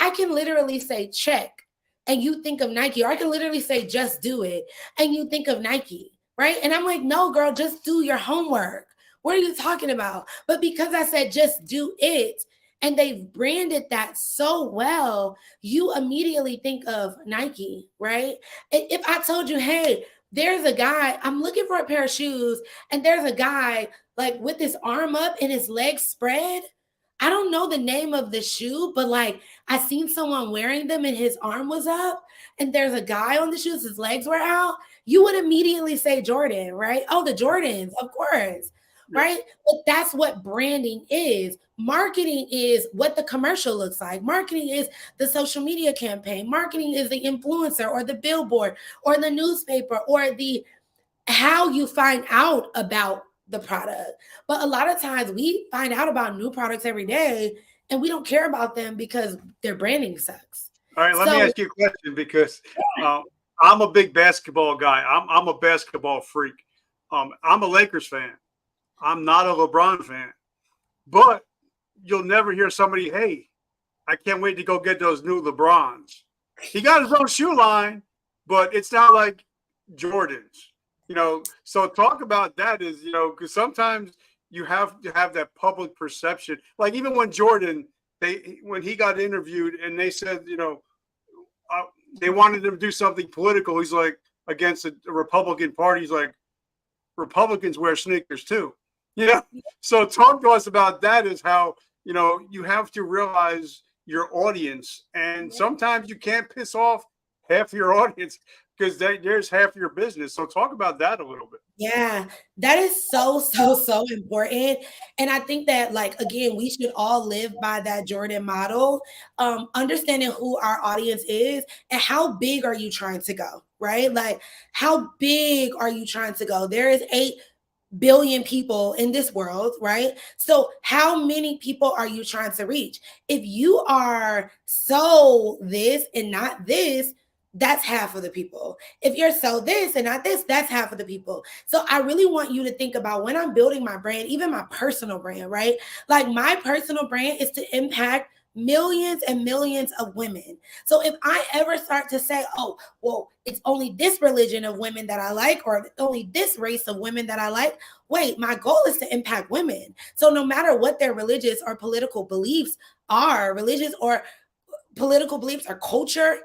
I can literally say check and you think of Nike, or I can literally say just do it and you think of Nike, right? And I'm like, no, girl, just do your homework. What are you talking about? But because I said just do it, and they've branded that so well, you immediately think of Nike, right? If I told you, hey, there's a guy, I'm looking for a pair of shoes, and there's a guy like with his arm up and his legs spread. I don't know the name of the shoe, but like I seen someone wearing them and his arm was up, and there's a guy on the shoes, his legs were out. You would immediately say Jordan, right? Oh, the Jordans, of course. Right? But that's what branding is. Marketing is what the commercial looks like. Marketing is the social media campaign. Marketing is the influencer or the billboard or the newspaper or the how you find out about the product. But a lot of times we find out about new products every day and we don't care about them because their branding sucks. All right, let me ask you a question, because I'm a big basketball guy. I'm a basketball freak. I'm a Lakers fan. I'm not a LeBron fan, but you'll never hear somebody, hey, I can't wait to go get those new LeBrons. He got his own shoe line, but it's not like Jordans, So talk about that is, because sometimes you have to have that public perception. Like even when Jordan, when he got interviewed and they said, they wanted him to do something political. He's like, against the Republican Party. He's like, Republicans wear sneakers too. So talk to us about that, is how, you have to realize your audience. And sometimes you can't piss off half your audience because there's half your business. So talk about that a little bit. Yeah, that is so important. And I think that, like, again, we should all live by that Jordan model, understanding who our audience is and how big are you trying to go, right? Like, how big are you trying to go? There is 8 billion people in this world, right? So how many people are you trying to reach? If you are so this and not this, that's half of the people. If you're so this and not this, that's half of the people. So I really want you to think about, when I'm building my brand, even my personal brand, right? Like my personal brand is to impact millions and millions of women. So if I ever start to say, oh, well, it's only this religion of women that I like, or only this race of women that I like, wait, my goal is to impact women. So no matter what their religious or political beliefs are, religious or political beliefs or culture,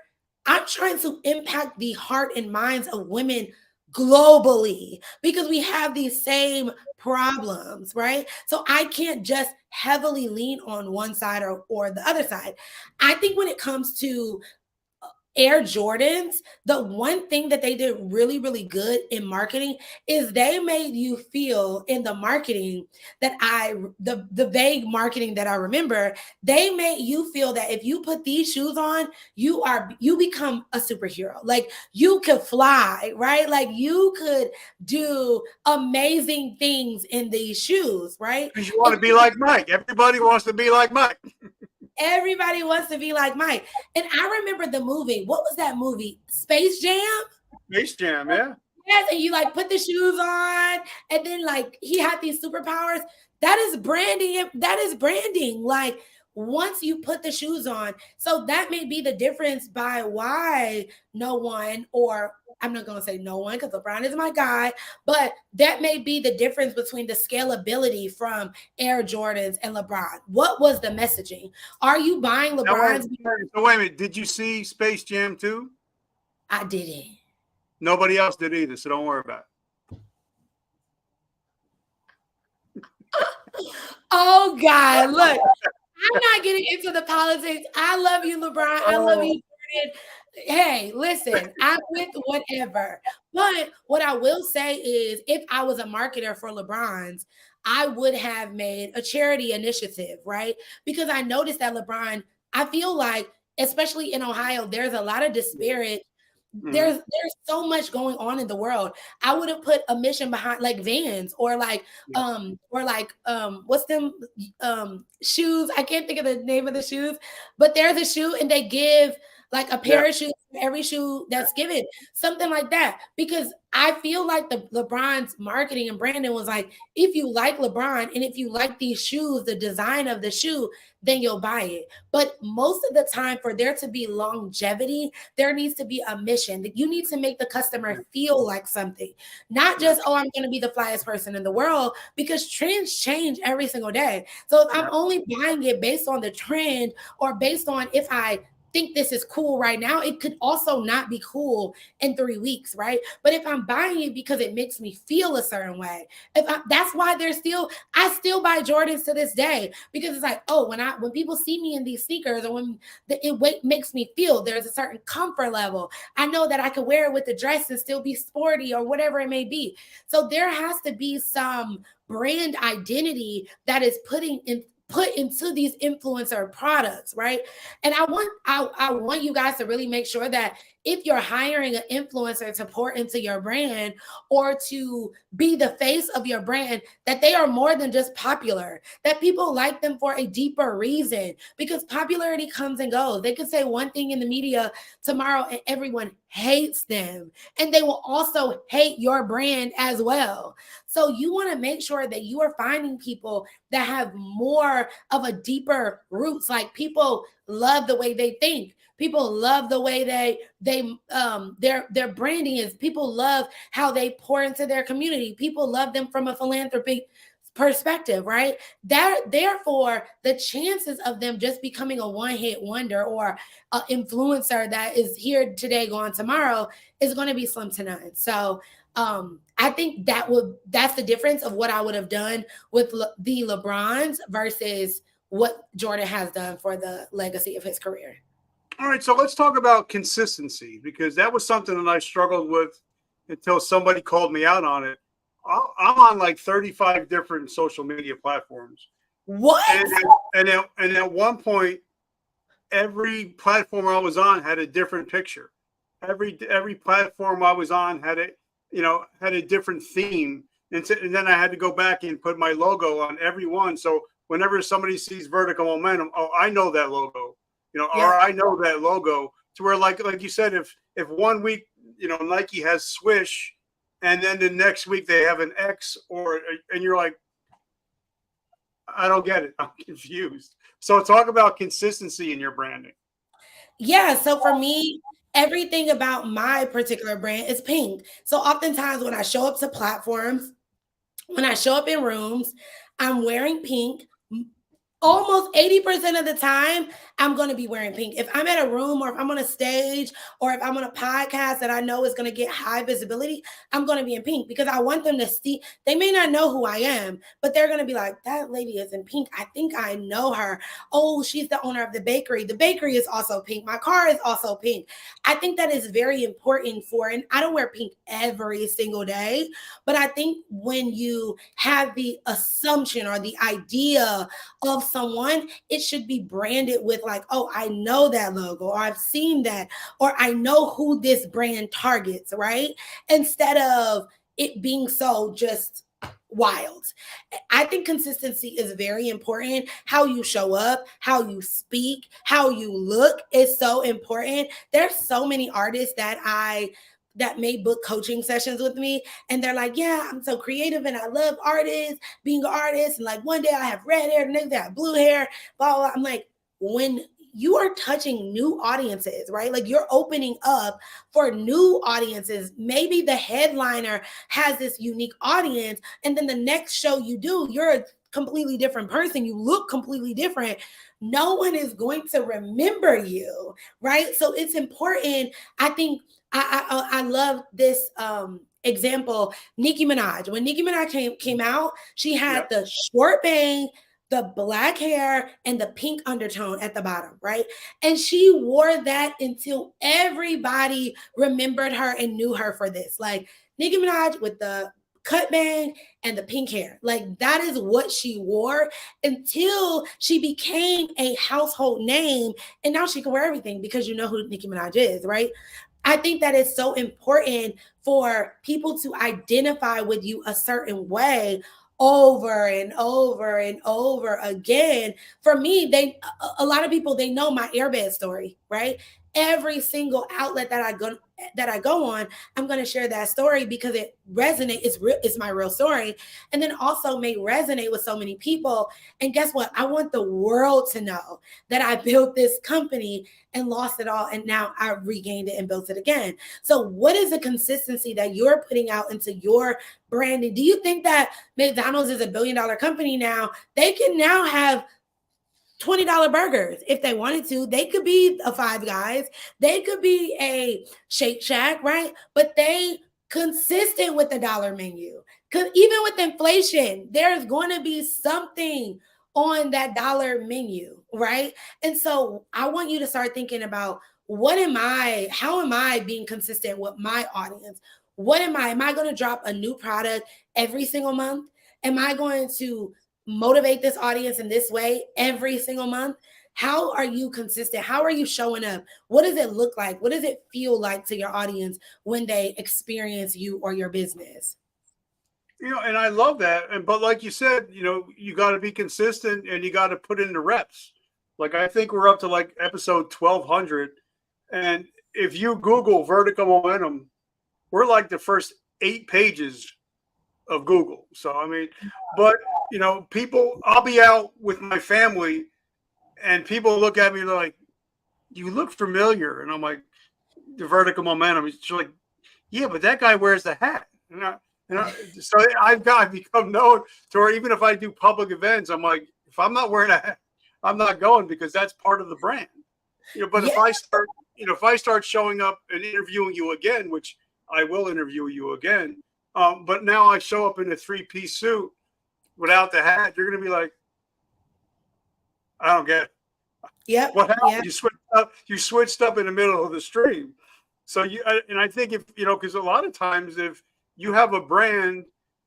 I'm trying to impact the heart and minds of women globally, because we have these same problems, right? So I can't just heavily lean on one side or the other side. I think when it comes to Air Jordans, the one thing that they did really, really good in marketing is they made you feel in the marketing that the vague marketing that I remember, they made you feel that if you put these shoes on, you become a superhero. Like you could fly, right? Like you could do amazing things in these shoes, right? Because you want to be like Mike. Everybody wants to be like Mike. Everybody wants to be like Mike. And I remember the movie. What was that movie? Space Jam? Space Jam, yeah. Yes, and you like put the shoes on, and then like he had these superpowers. That is branding. That is branding. Like once you put the shoes on. So that may be the difference by why no one, or I'm not going to say no one because LeBron is my guy, but that may be the difference between the scalability from Air Jordans and LeBron. What was the messaging? Are you buying LeBron's? So wait a minute. Did you see Space Jam 2? I didn't. Nobody else did either, so don't worry about it. Oh, God. Look, I'm not getting into the politics. I love you, LeBron. I love you, Jordan. Hey, listen, I'm with whatever. But what I will say is if I was a marketer for LeBron's, I would have made a charity initiative, right? Because I noticed that LeBron, I feel like, especially in Ohio, there's a lot of disparate. There's so much going on in the world. I would have put a mission behind like Vans or what's them shoes. I can't think of the name of the shoes, but there's a shoe and they give like a pair of shoes for every shoe that's given, something like that. Because I feel like the LeBron's marketing and branding was like, if you like LeBron and if you like these shoes, the design of the shoe, then you'll buy it. But most of the time, for there to be longevity, there needs to be a mission. You need to make the customer feel like something, not just, oh, I'm going to be the flyest person in the world, because trends change every single day. So if I'm only buying it based on the trend or based on if I think this is cool right now, it could also not be cool in 3 weeks, right? But if I'm buying it because it makes me feel a certain way, that's why I still buy Jordans to this day, because it's like, oh, when people see me in these sneakers, or when it makes me feel there's a certain comfort level, I know that I can wear it with the dress and still be sporty or whatever it may be. So there has to be some brand identity that is put into these influencer products, right? And I want you guys to really make sure that if you're hiring an influencer to pour into your brand or to be the face of your brand, that they are more than just popular, that people like them for a deeper reason, because popularity comes and goes. They could say one thing in the media tomorrow and everyone hates them, and they will also hate your brand as well. So you want to make sure that you are finding people that have more of a deeper roots. Like people love the way they think. People love the way their branding is. People love how they pour into their community. People love them from a philanthropy perspective, right? Therefore, the chances of them just becoming a one-hit wonder or an influencer that is here today, gone tomorrow, is going to be slim to none. So I think that's the difference of what I would have done with the LeBrons versus what Jordan has done for the legacy of his career. All right, so let's talk about consistency, because that was something that I struggled with until somebody called me out on it. I'm on like 35 different social media platforms. What? And at one point, every platform I was on had a different picture. Every platform I was on had a different theme, and then I had to go back and put my logo on every one. So whenever somebody sees Vertical Momentum, oh, I know that logo, or I know that logo. To where, like you said, if 1 week, Nike has Swish, and then the next week they have an X, and you're like, I don't get it. I'm confused. So talk about consistency in your branding. Yeah. So for me, everything about my particular brand is pink. So oftentimes when I show up to platforms, when I show up in rooms, I'm wearing pink. almost 80% of the time, I'm going to be wearing pink. If I'm at a room or if I'm on a stage or if I'm on a podcast that I know is going to get high visibility, I'm going to be in pink because I want them to see. They may not know who I am, but they're going to be like, that lady is in pink. I think I know her. Oh, she's the owner of the bakery. The bakery is also pink. My car is also pink. I think that is very important and I don't wear pink every single day, but I think when you have the assumption or the idea of someone, it should be branded with like, oh, I know that logo, or I've seen that, or I know who this brand targets, right? Instead of it being so just wild. I think consistency is very important. How you show up, how you speak, how you look is so important. There's so many artists that may book coaching sessions with me, and they're like, yeah, I'm so creative and I love artists, being an artist, and like one day I have red hair, the next day I have blue hair, blah, blah. I'm like, when you are touching new audiences, right? Like you're opening up for new audiences. Maybe the headliner has this unique audience, and then the next show you do, you're a completely different person. You look completely different. No one is going to remember you, right? So it's important. I think I love this example. Nicki Minaj. When Nicki Minaj came out, she had the short bang, the black hair, and the pink undertone at the bottom, right? And she wore that until everybody remembered her and knew her for this. Like Nicki Minaj with the cut bang and the pink hair. Like that is what she wore until she became a household name. And now she can wear everything because you know who Nicki Minaj is, right? I think that it's so important for people to identify with you a certain way over and over and over again. For me, a lot of people, they know my airbed story, right? Every single outlet that I go on, I'm going to share that story because it resonates. It's my real story, and then also may resonate with so many people. And guess what? I want the world to know that I built this company and lost it all, and now I regained it and built it again. So, what is the consistency that you're putting out into your branding? Do you think that McDonald's is $1 billion company now? They can now have $20 burgers if they wanted to. They could be a Five Guys. They could be a Shake Shack, right? But they consistent with the dollar menu. Because even with inflation, there's going to be something on that dollar menu, right? And so I want you to start thinking about how am I being consistent with my audience? Am I going to drop a new product every single month? Am I going to motivate this audience in this way every single month? How are you consistent? How are you showing up? What does it look like? What does it feel like to your audience when they experience you or your business? And I love that. But like you said, you got to be consistent and you got to put in the reps. Like I think we're up to like episode 1200, and if you Google vertical momentum, we're like the first 8 pages of Google. So I mean, but people, I'll be out with my family, and people look at me like, "You look familiar," and I'm like, "The vertical momentum." It's like, "Yeah, but that guy wears the hat." So I've become known to where even if I do public events, I'm like, if I'm not wearing a hat, I'm not going because that's part of the brand. But if I start showing up and interviewing you again, which I will interview you again, but now I show up in a 3-piece suit without the hat, you're going to be like, I don't get it. Yep. What happened? Yep. You switched up in the middle of the stream. So I think if, because a lot of times if you have a brand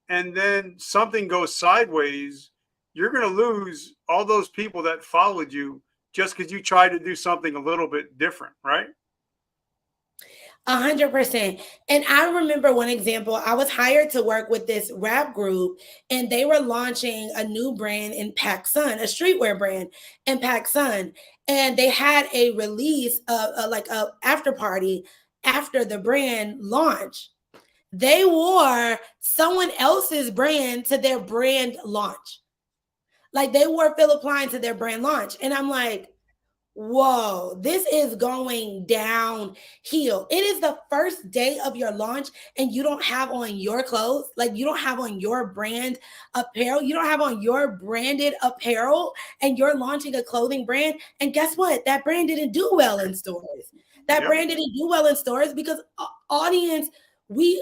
and then something goes sideways, you're going to lose all those people that followed you just because you tried to do something a little bit different, right? 100%. And I remember one example. I was hired to work with this rap group, and they were launching a new brand in PacSun, a streetwear brand in PacSun. And they had a release of like a after party after the brand launch. They wore someone else's brand to their brand launch. Like they wore Philip Line to their brand launch. And I'm like, whoa, this is going downhill. It is the first day of your launch and you don't have on your clothes, like you don't have on your brand apparel, you don't have on your branded apparel, and you're launching a clothing brand. And guess what? That brand didn't do well in stores. That Yep. brand didn't do well in stores because audience, we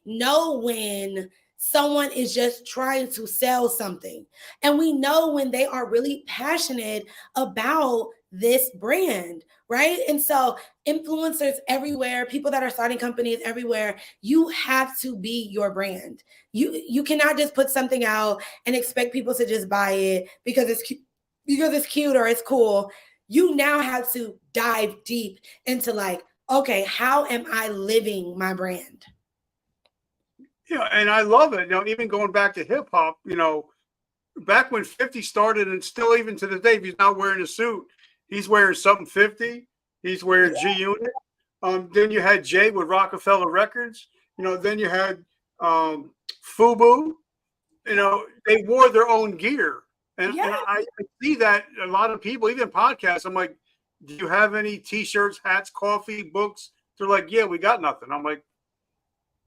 know when someone is just trying to sell something. And we know when they are really passionate about this brand, right? And so influencers everywhere, people that are starting companies everywhere, you have to be your brand. You cannot just put something out and expect people to just buy it because it's cute or it's cool. You now have to dive deep into like, okay, how am I living my brand? Yeah, and I love it. Even going back to hip hop, back when 50 started, and still even to this day, if he's not wearing a suit, he's wearing something 50. He's wearing G Unit. Then you had Jay with Rockefeller Records. Then you had Fubu. They wore their own gear. And I see that a lot of people, even podcasts, I'm like, do you have any T-shirts, hats, coffee, books? They're like, yeah, we got nothing. I'm like,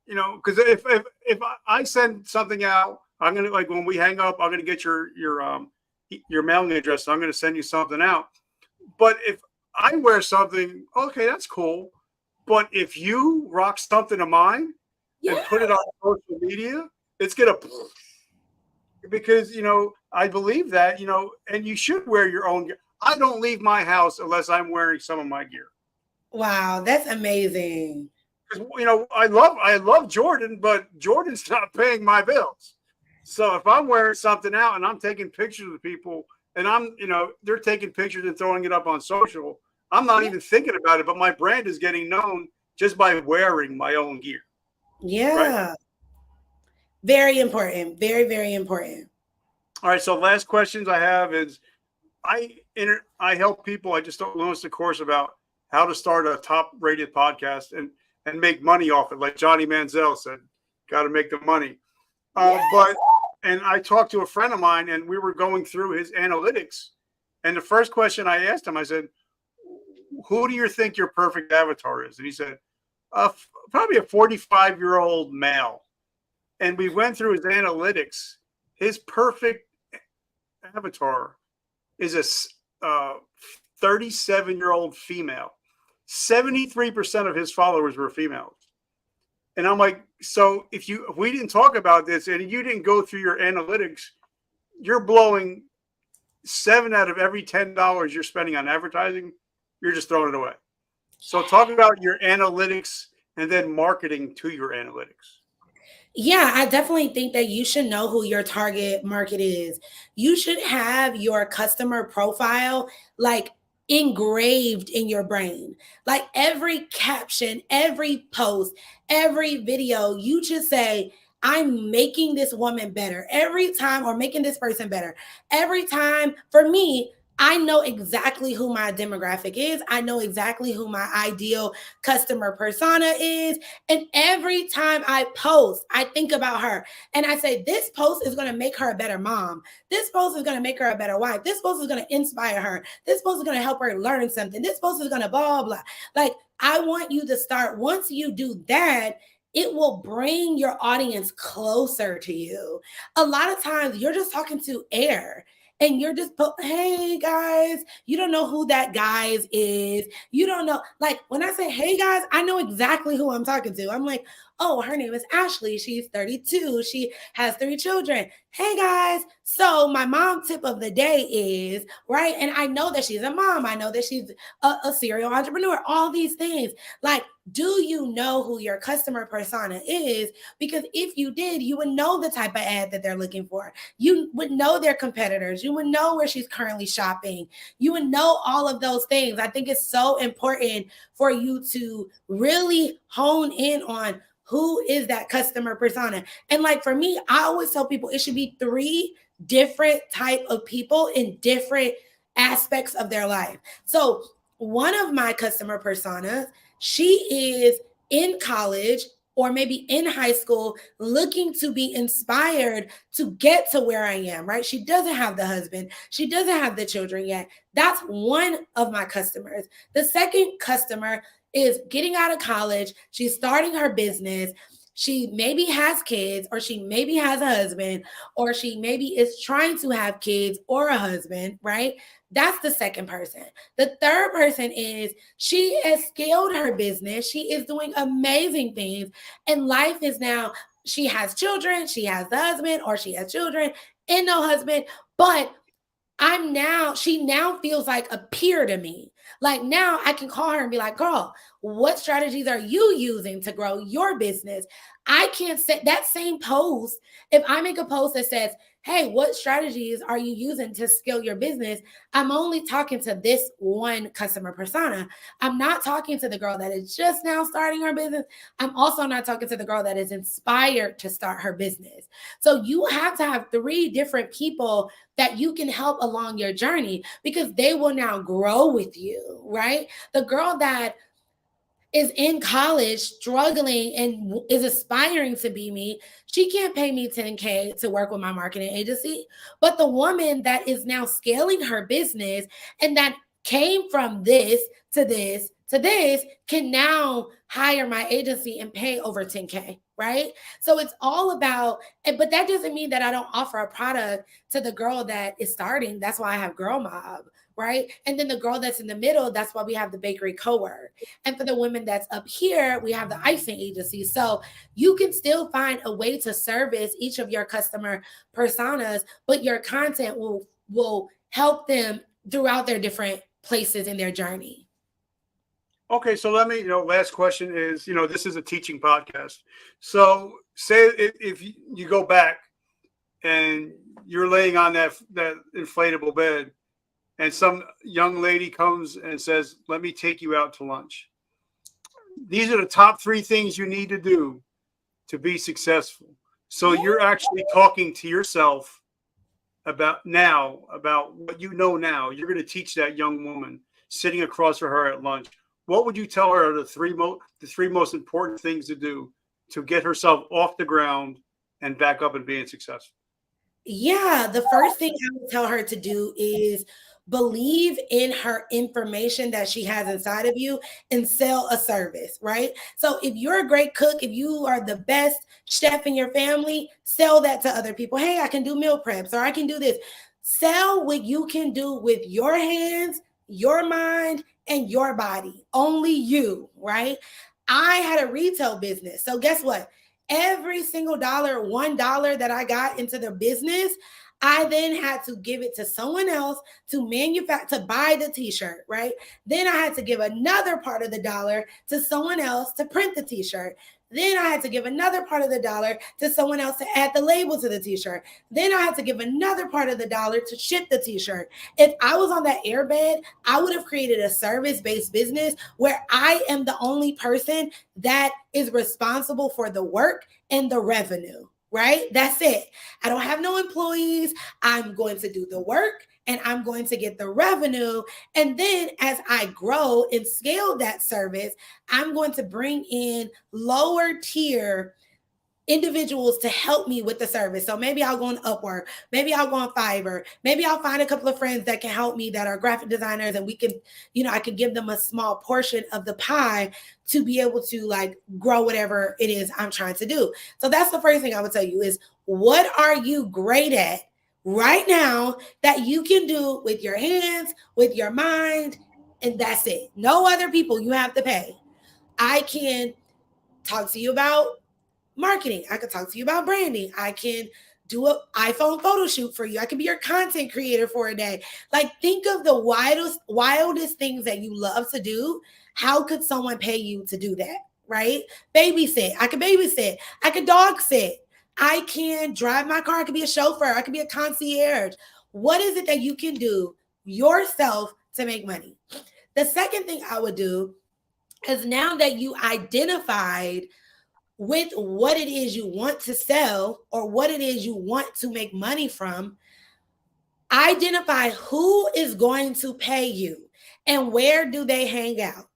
because if I send something out, I'm gonna, like, when we hang up, I'm gonna get your mailing address. So I'm gonna send you something out. But if I wear something, okay, that's cool. But if you rock something of mine and put it on social media, it's gonna, because I believe that, and you should wear your own gear. I don't leave my house unless I'm wearing some of my gear. Wow, that's amazing. I love Jordan, but Jordan's not paying my bills. So if I'm wearing something out and I'm taking pictures of people, and they're taking pictures and throwing it up on social, I'm not even thinking about it, but my brand is getting known just by wearing my own gear. Yeah. Right? Very important. Very, very important. All right. So last questions I have is, I help people. I just don't launched a course about how to start a top rated podcast and make money off it. Like Johnny Manziel said, got to make the money. And I talked to a friend of mine and we were going through his analytics. And the first question I asked him, I said, who do you think your perfect avatar is? And he said, probably a 45-year-old male. And we went through his analytics. His perfect avatar is a 37-year-old female. 73% of his followers were females. And I'm like, so if we didn't talk about this and you didn't go through your analytics, you're blowing 7 out of every $10 you're spending on advertising, you're just throwing it away. So talk about your analytics and then marketing to your analytics. Yeah, I definitely think that you should know who your target market is. You should have your customer profile like engraved in your brain. Like every caption, every post, every video, you should say, I'm making this woman better every time, or making this person better every time. For me, I know exactly who my demographic is. I know exactly who my ideal customer persona is. And every time I post, I think about her and I say, this post is going to make her a better mom. This post is going to make her a better wife. This post is going to inspire her. This post is going to help her learn something. This post is going to blah, blah. Like, I want you to start, once you do that, it will bring your audience closer to you. A lot of times you're just talking to air. And you're just, hey guys, you don't know who that guys is. You don't know. Like when I say, hey guys, I know exactly who I'm talking to. I'm like, oh, her name is Ashley. She's 32. She has 3 children. Hey guys. So my mom tip of the day is, right? And I know that she's a mom. I know that she's a serial entrepreneur, all these things. Like, do you know who your customer persona is? Because if you did, you would know the type of ad that they're looking for. You would know their competitors. You would know where she's currently shopping. You would know all of those things. I think it's so important for you to really hone in on who is that customer persona. And like for me, I always tell people it should be 3 different type of people in different aspects of their life. So one of my customer personas, she is in college, or maybe in high school looking to be inspired to get to where I am, right? She doesn't have the husband. She doesn't have the children yet. That's one of my customers. The second customer is getting out of college. She's starting her business. She maybe has kids, or she maybe has a husband, or she maybe is trying to have kids or a husband, right? That's the second person. The third person is she has scaled her business. She is doing amazing things. And life is now, she has children, she has the husband, or she has children and no husband. But she now feels like a peer to me. Like now I can call her and be like, girl, what strategies are you using to grow your business? I can't say that same post. If I make a post that says, hey, what strategies are you using to scale your business? I'm only talking to this one customer persona. I'm not talking to the girl that is just now starting her business. I'm also not talking to the girl that is inspired to start her business. So you have to have 3 different people that you can help along your journey, because they will now grow with you, right? The girl that is in college struggling and is aspiring to be me, she can't pay me $10K to work with my marketing agency. But the woman that is now scaling her business and that came from this to this to this can now hire my agency and pay over 10K, right? So it's all about, but that doesn't mean that I don't offer a product to the girl that is starting. That's why I have Girl Mob, right? And then the girl that's in the middle, that's why we have the bakery co-work. And for the women that's up here, we have the icing agency. So you can still find a way to service each of your customer personas, but your content will help them throughout their different places in their journey. Okay, so let me, last question is, this is a teaching podcast. So say if you go back and you're laying on that inflatable bed, and some young lady comes and says, let me take you out to lunch. These are the top 3 things you need to do to be successful. So you're actually talking to yourself about what you know now. You're going to teach that young woman sitting across from her at lunch. What would you tell her are the three most important things to do to get herself off the ground and back up and being successful? Yeah, the first thing I would tell her to do is believe in her information that she has inside of you and sell a service, right? So if you're a great cook, if you are the best chef in your family, sell that to other people. Hey, I can do meal preps, or I can do this. Sell what you can do with your hands, your mind, and your body. Only you, right? I had a retail business. So guess what? Every single $1 that I got into the business, I then had to give it to someone else to manufacture, to buy the t-shirt, right? Then I had to give another part of the dollar to someone else to print the t-shirt. Then I had to give another part of the dollar to someone else to add the label to the t-shirt. Then I had to give another part of the dollar to ship the t-shirt. If I was on that airbed, I would have created a service-based business where I am the only person that is responsible for the work and the revenue, right? That's it. I don't have no employees. I'm going to do the work and I'm going to get the revenue. And then as I grow and scale that service, I'm going to bring in lower tier individuals to help me with the service. So maybe I'll go on Upwork, maybe I'll go on Fiverr, maybe I'll find a couple of friends that can help me that are graphic designers, and we can, I can give them a small portion of the pie to be able to like grow whatever it is I'm trying to do. So that's the first thing I would tell you is, what are you great at right now that you can do with your hands, with your mind, and that's it. No other people you have to pay. I can talk to you about marketing. I could talk to you about branding. I can do an iPhone photo shoot for you. I can be your content creator for a day. Like, think of the wildest things that you love to do. How could someone pay you to do that, right? Babysit. I could babysit. I could dog sit. I can drive my car. I could be a chauffeur. I could be a concierge. What is it that you can do yourself to make money? The second thing I would do is, now that you identified with what it is you want to sell or what it is you want to make money from, identify who is going to pay you and where do they hang out.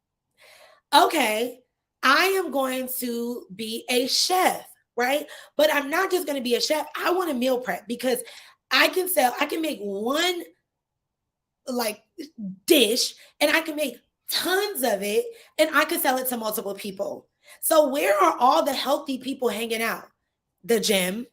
Okay, I am going to be a chef, right? But I'm not just going to be a chef. I want to meal prep because I can make one like dish and I can make tons of it and I can sell it to multiple people. So where are all the healthy people hanging out? The gym,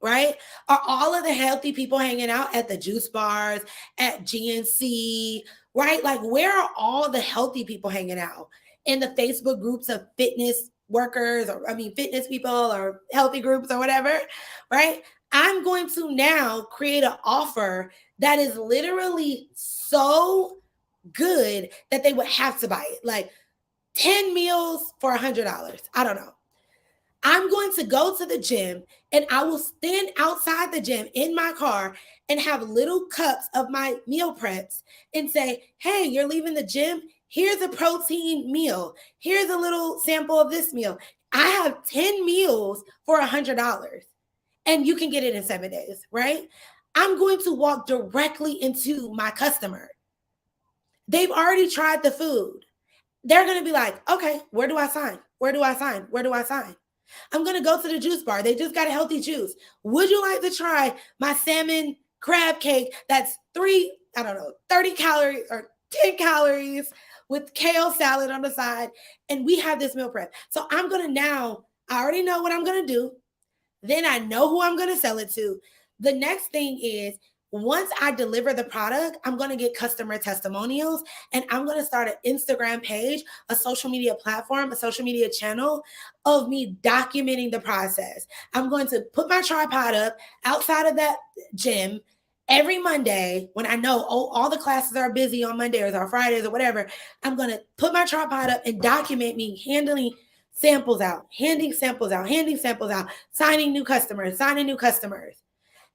right? Are all of the healthy people hanging out at the juice bars, at GNC, right? Like where are all the healthy people hanging out? In the Facebook groups of fitness workers or fitness people or healthy groups or whatever, right? I'm going to now create an offer that is literally so good that they would have to buy it. Like 10 meals for $100. I don't know. I'm going to go to the gym and I will stand outside the gym in my car and have little cups of my meal preps and say, hey, you're leaving the gym. Here's a protein meal. Here's a little sample of this meal. I have 10 meals for $100 and you can get it in 7 days, right? I'm going to walk directly into my customer. They've already tried the food. They're going to be like, okay, where do I sign? Where do I sign? Where do I sign? I'm going to go to the juice bar. They just got a healthy juice. Would you like to try my salmon crab cake that's 30 calories or 10 calories with kale salad on the side? And we have this meal prep. So I already know what I'm going to do. Then I know who I'm going to sell it to. The next thing is, once I deliver the product, I'm going to get customer testimonials and I'm going to start an Instagram page, a social media platform, a social media channel of me documenting the process. I'm going to put my tripod up outside of that gym every Monday when I know all the classes are busy on Mondays or Fridays or whatever. I'm going to put my tripod up and document me handing samples out, signing new customers.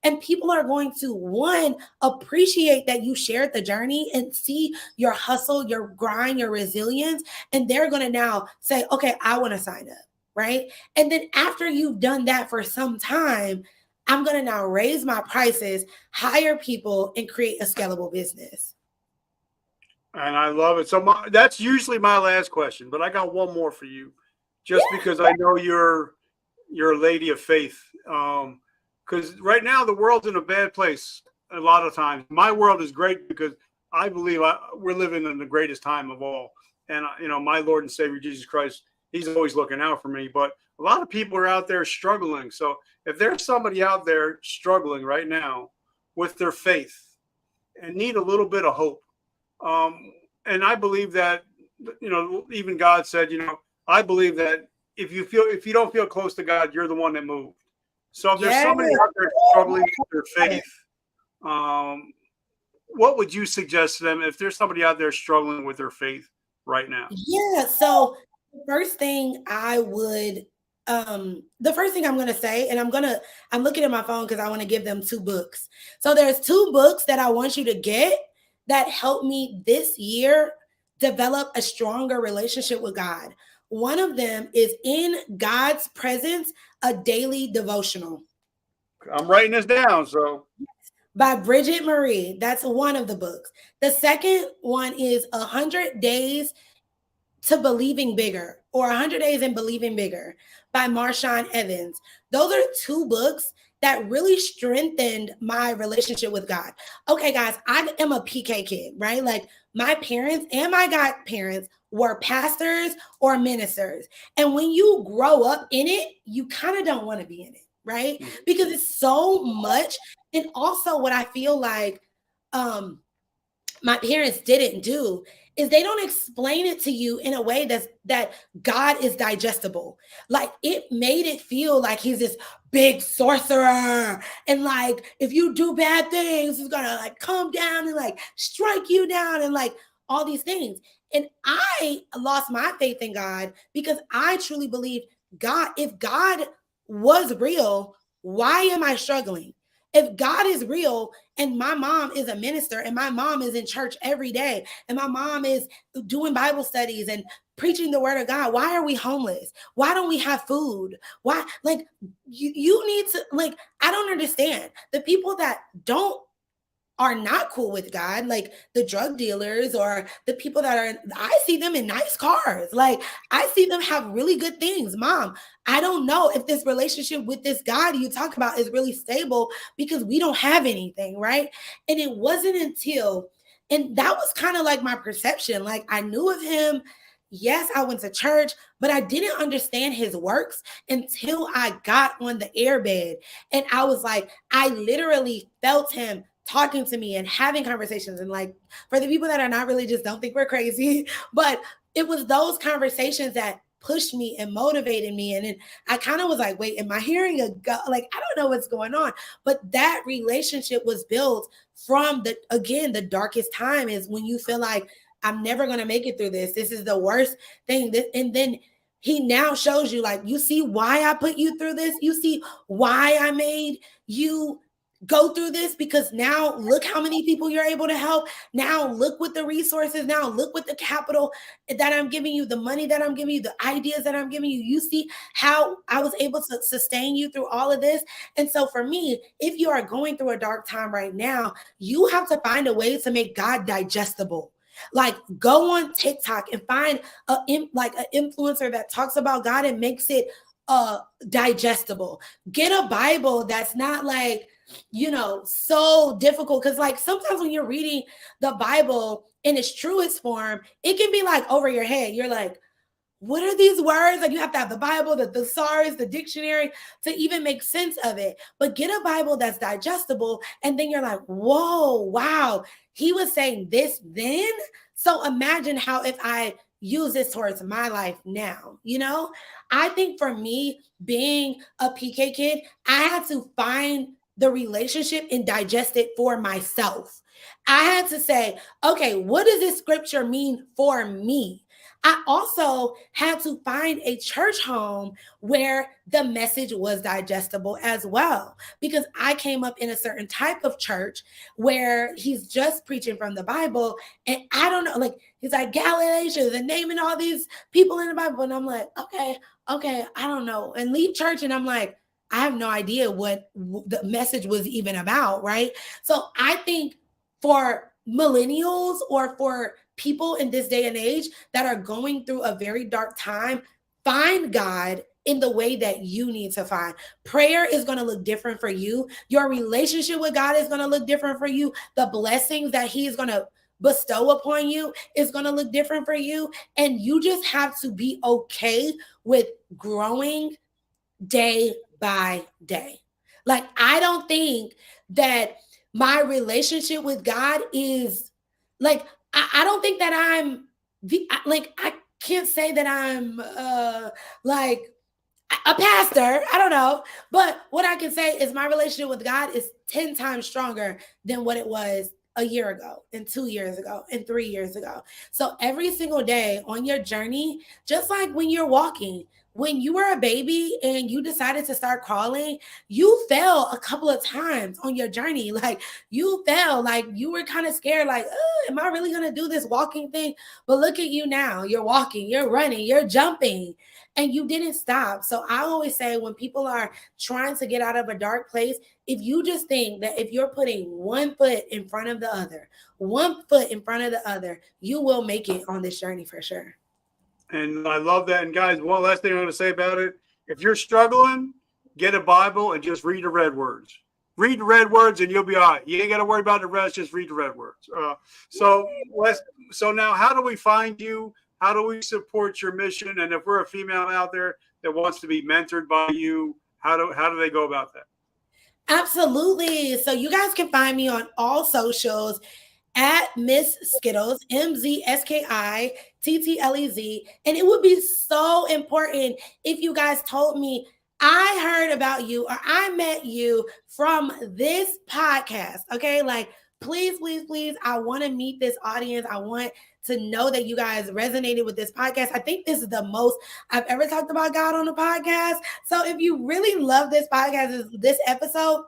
And people are going to, one, appreciate that you shared the journey and see your hustle, your grind, your resilience. And they're going to now say, okay, I want to sign up, right? And then after you've done that for some time, I'm going to now raise my prices, hire people, and create a scalable business. And I love it. So that's usually my last question, but I got one more for you, just because I know you're a lady of faith. Because right now the world's in a bad place a lot of times. My world is great because I believe we're living in the greatest time of all. And, my Lord and Savior, Jesus Christ, he's always looking out for me. But a lot of people are out there struggling. So if there's somebody out there struggling right now with their faith and need a little bit of hope, and I believe that, even God said, I believe that if you don't feel close to God, you're the one that moved. So if there's somebody out there struggling with their faith, what would you suggest to them if there's somebody out there struggling with their faith right now? Yeah. So the first thing I'm going to say, and I'm looking at my phone because I want to give them 2 books. So there's 2 books that I want you to get that helped me this year develop a stronger relationship with God. One of them is In God's Presence, a daily devotional. I'm writing this down. So by Bridget Marie. That's one of the books. The second one is 100 Days to Believing Bigger, or 100 Days in Believing Bigger by Marshawn Evans. Those are 2 books that really strengthened my relationship with God. Okay, guys, I am a PK kid, right? Like my parents and my godparents were pastors or ministers. And when you grow up in it, you kind of don't want to be in it, right? Because it's so much. And also what I feel like my parents didn't do is they don't explain it to you in a way that God is digestible. Like it made it feel like he's this big sorcerer. And like, if you do bad things, he's gonna like come down and like strike you down and like all these things. And I lost my faith in God because I truly believe if God was real, why am I struggling? If God is real and my mom is a minister and my mom is in church every day and my mom is doing Bible studies and preaching the word of God, why are we homeless? Why don't we have food? Why? Like you need to, like, I don't understand. The people that don't are not cool with God, like the drug dealers or the people that are, I see them in nice cars. Like I see them have really good things. Mom, I don't know if this relationship with this God you talk about is really stable because we don't have anything, right? And it wasn't until, and that was kind of like my perception. Like I knew of him. Yes, I went to church, but I didn't understand his works until I got on the airbed. And I was like, I literally felt him talking to me and having conversations. And like, for the people that are not religious, don't think we're crazy, but it was those conversations that pushed me and motivated me. And then I kind of was like, wait, am I hearing a God? Like, I don't know what's going on. But that relationship was built from the darkest time is when you feel like I'm never going to make it through this. This is the worst thing. And then he now shows you, like, you see why I put you through this. You see why I made you go through this, because now look how many people you're able to help. Now look with the resources. Now look with the capital that I'm giving you, the money that I'm giving you, the ideas that I'm giving you. You see how I was able to sustain you through all of this. And so for me, if you are going through a dark time right now, you have to find a way to make God digestible. Like go on TikTok and find an influencer that talks about God and makes it digestible. Get a Bible that's not like, so difficult. Because like sometimes when you're reading the Bible in its truest form, it can be like over your head. You're like, what are these words? Like you have to have the Bible, the thesaurus, the dictionary to even make sense of it. But get a Bible that's digestible. And then you're like, whoa, wow. He was saying this then. So imagine how if I use this towards my life now, I think for me being a PK kid, I had to find the relationship and digest it for myself. I had to say, okay, what does this scripture mean for me? I also had to find a church home where the message was digestible as well, because I came up in a certain type of church where he's just preaching from the Bible. And I don't know, like he's like Galatians and naming all these people in the Bible. And I'm like, okay, I don't know. And leave church. And I'm like, I have no idea what the message was even about, right? So I think for millennials or for people in this day and age that are going through a very dark time, find God in the way that you need to find. Prayer is going to look different for you. Your relationship with God is going to look different for you. The blessings that he is going to bestow upon you is going to look different for you. And you just have to be okay with growing day by day. Like, I don't think that my relationship with God is like, I don't think that I'm I can't say that I'm like a pastor. I don't know. But what I can say is my relationship with God is 10 times stronger than what it was a year ago and 2 years ago and 3 years ago. So every single day on your journey, just like when you're walking, when you were a baby and you decided to start crawling, you fell a couple of times on your journey. Like you fell, like you were kind of scared, like, am I really going to do this walking thing? But look at you now. You're walking, you're running, you're jumping, and you didn't stop. So I always say when people are trying to get out of a dark place, if you just think that if you're putting one foot in front of the other, one foot in front of the other, you will make it on this journey for sure. And I love that. And guys, one last thing I'm going to say about it. If you're struggling, get a Bible and just read the red words. Read the red words and you'll be all right. You ain't got to worry about the rest. Just read the red words. So now how do we find you? How do we support your mission? And if we're a female out there that wants to be mentored by you, how do they go about that? Absolutely. So you guys can find me on all socials at Miss Skittlez, MZSKITTLEZ. And it would be so important if you guys told me, I heard about you or I met you from this podcast. Okay. Like, please, I want to meet this audience. I want to know that you guys resonated with this podcast. I think this is the most I've ever talked about God on the podcast. So if you really love this podcast, this episode,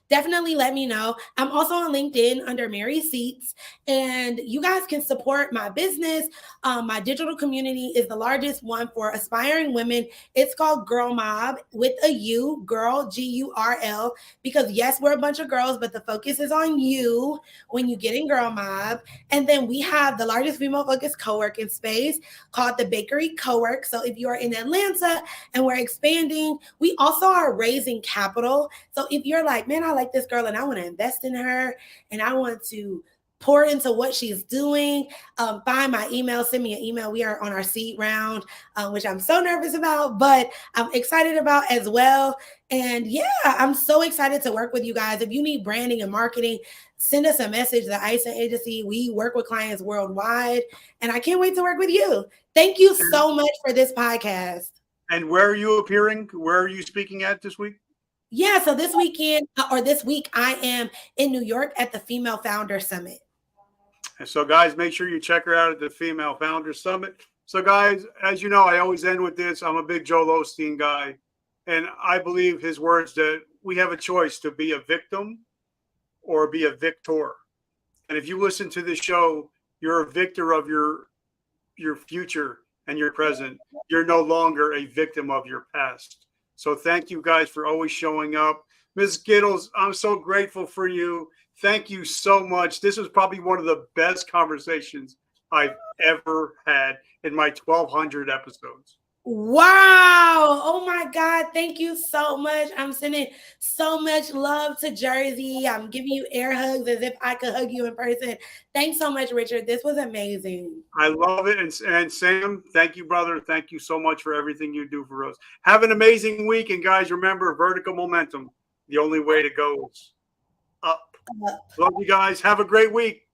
Definitely let me know. I'm also on LinkedIn under Mary Seats, and you guys can support my business. My digital community is the largest one for aspiring women. It's called Girl Mob with a U, girl, GURL, because yes, we're a bunch of girls, but the focus is on you when you get in Girl Mob. And then we have the largest female focused co-working space called the Bakery Co-work. So if you are in Atlanta and we're expanding, we also are raising capital. So if you're like, man, I like this girl and I want to invest in her and I want to pour into what she's doing, find my email, send me an email. We are on our seed round, which I'm so nervous about, but I'm excited about as well. And yeah, I'm so excited to work with you guys. If you need branding and marketing, send us a message. The Ison Agency, we work with clients worldwide, and I can't wait to work with you. Thank you so much for this podcast. And where are you appearing? Where are you speaking at this week? Yeah, so this weekend or this week, I am in New York at the Female Founder Summit. And so, guys, make sure you check her out at the Female Founder Summit. So, guys, as you know, I always end with this. I'm a big Joel Osteen guy, and I believe his words that we have a choice to be a victim or be a victor. And if you listen to this show, you're a victor of your future and your present. You're no longer a victim of your past. So thank you guys for always showing up. Ms. Skittlez, I'm so grateful for you. Thank you so much. This was probably one of the best conversations I've ever had in my 1,200 episodes. Wow. Oh my God. Thank you so much. I'm sending so much love to Jersey. I'm giving you air hugs as if I could hug you in person. Thanks so much, Richard. This was amazing. I love it. And Sam, thank you, brother. Thank you so much for everything you do for us. Have an amazing week. And guys, remember, vertical momentum. The only way to go is up. Love you guys. Have a great week.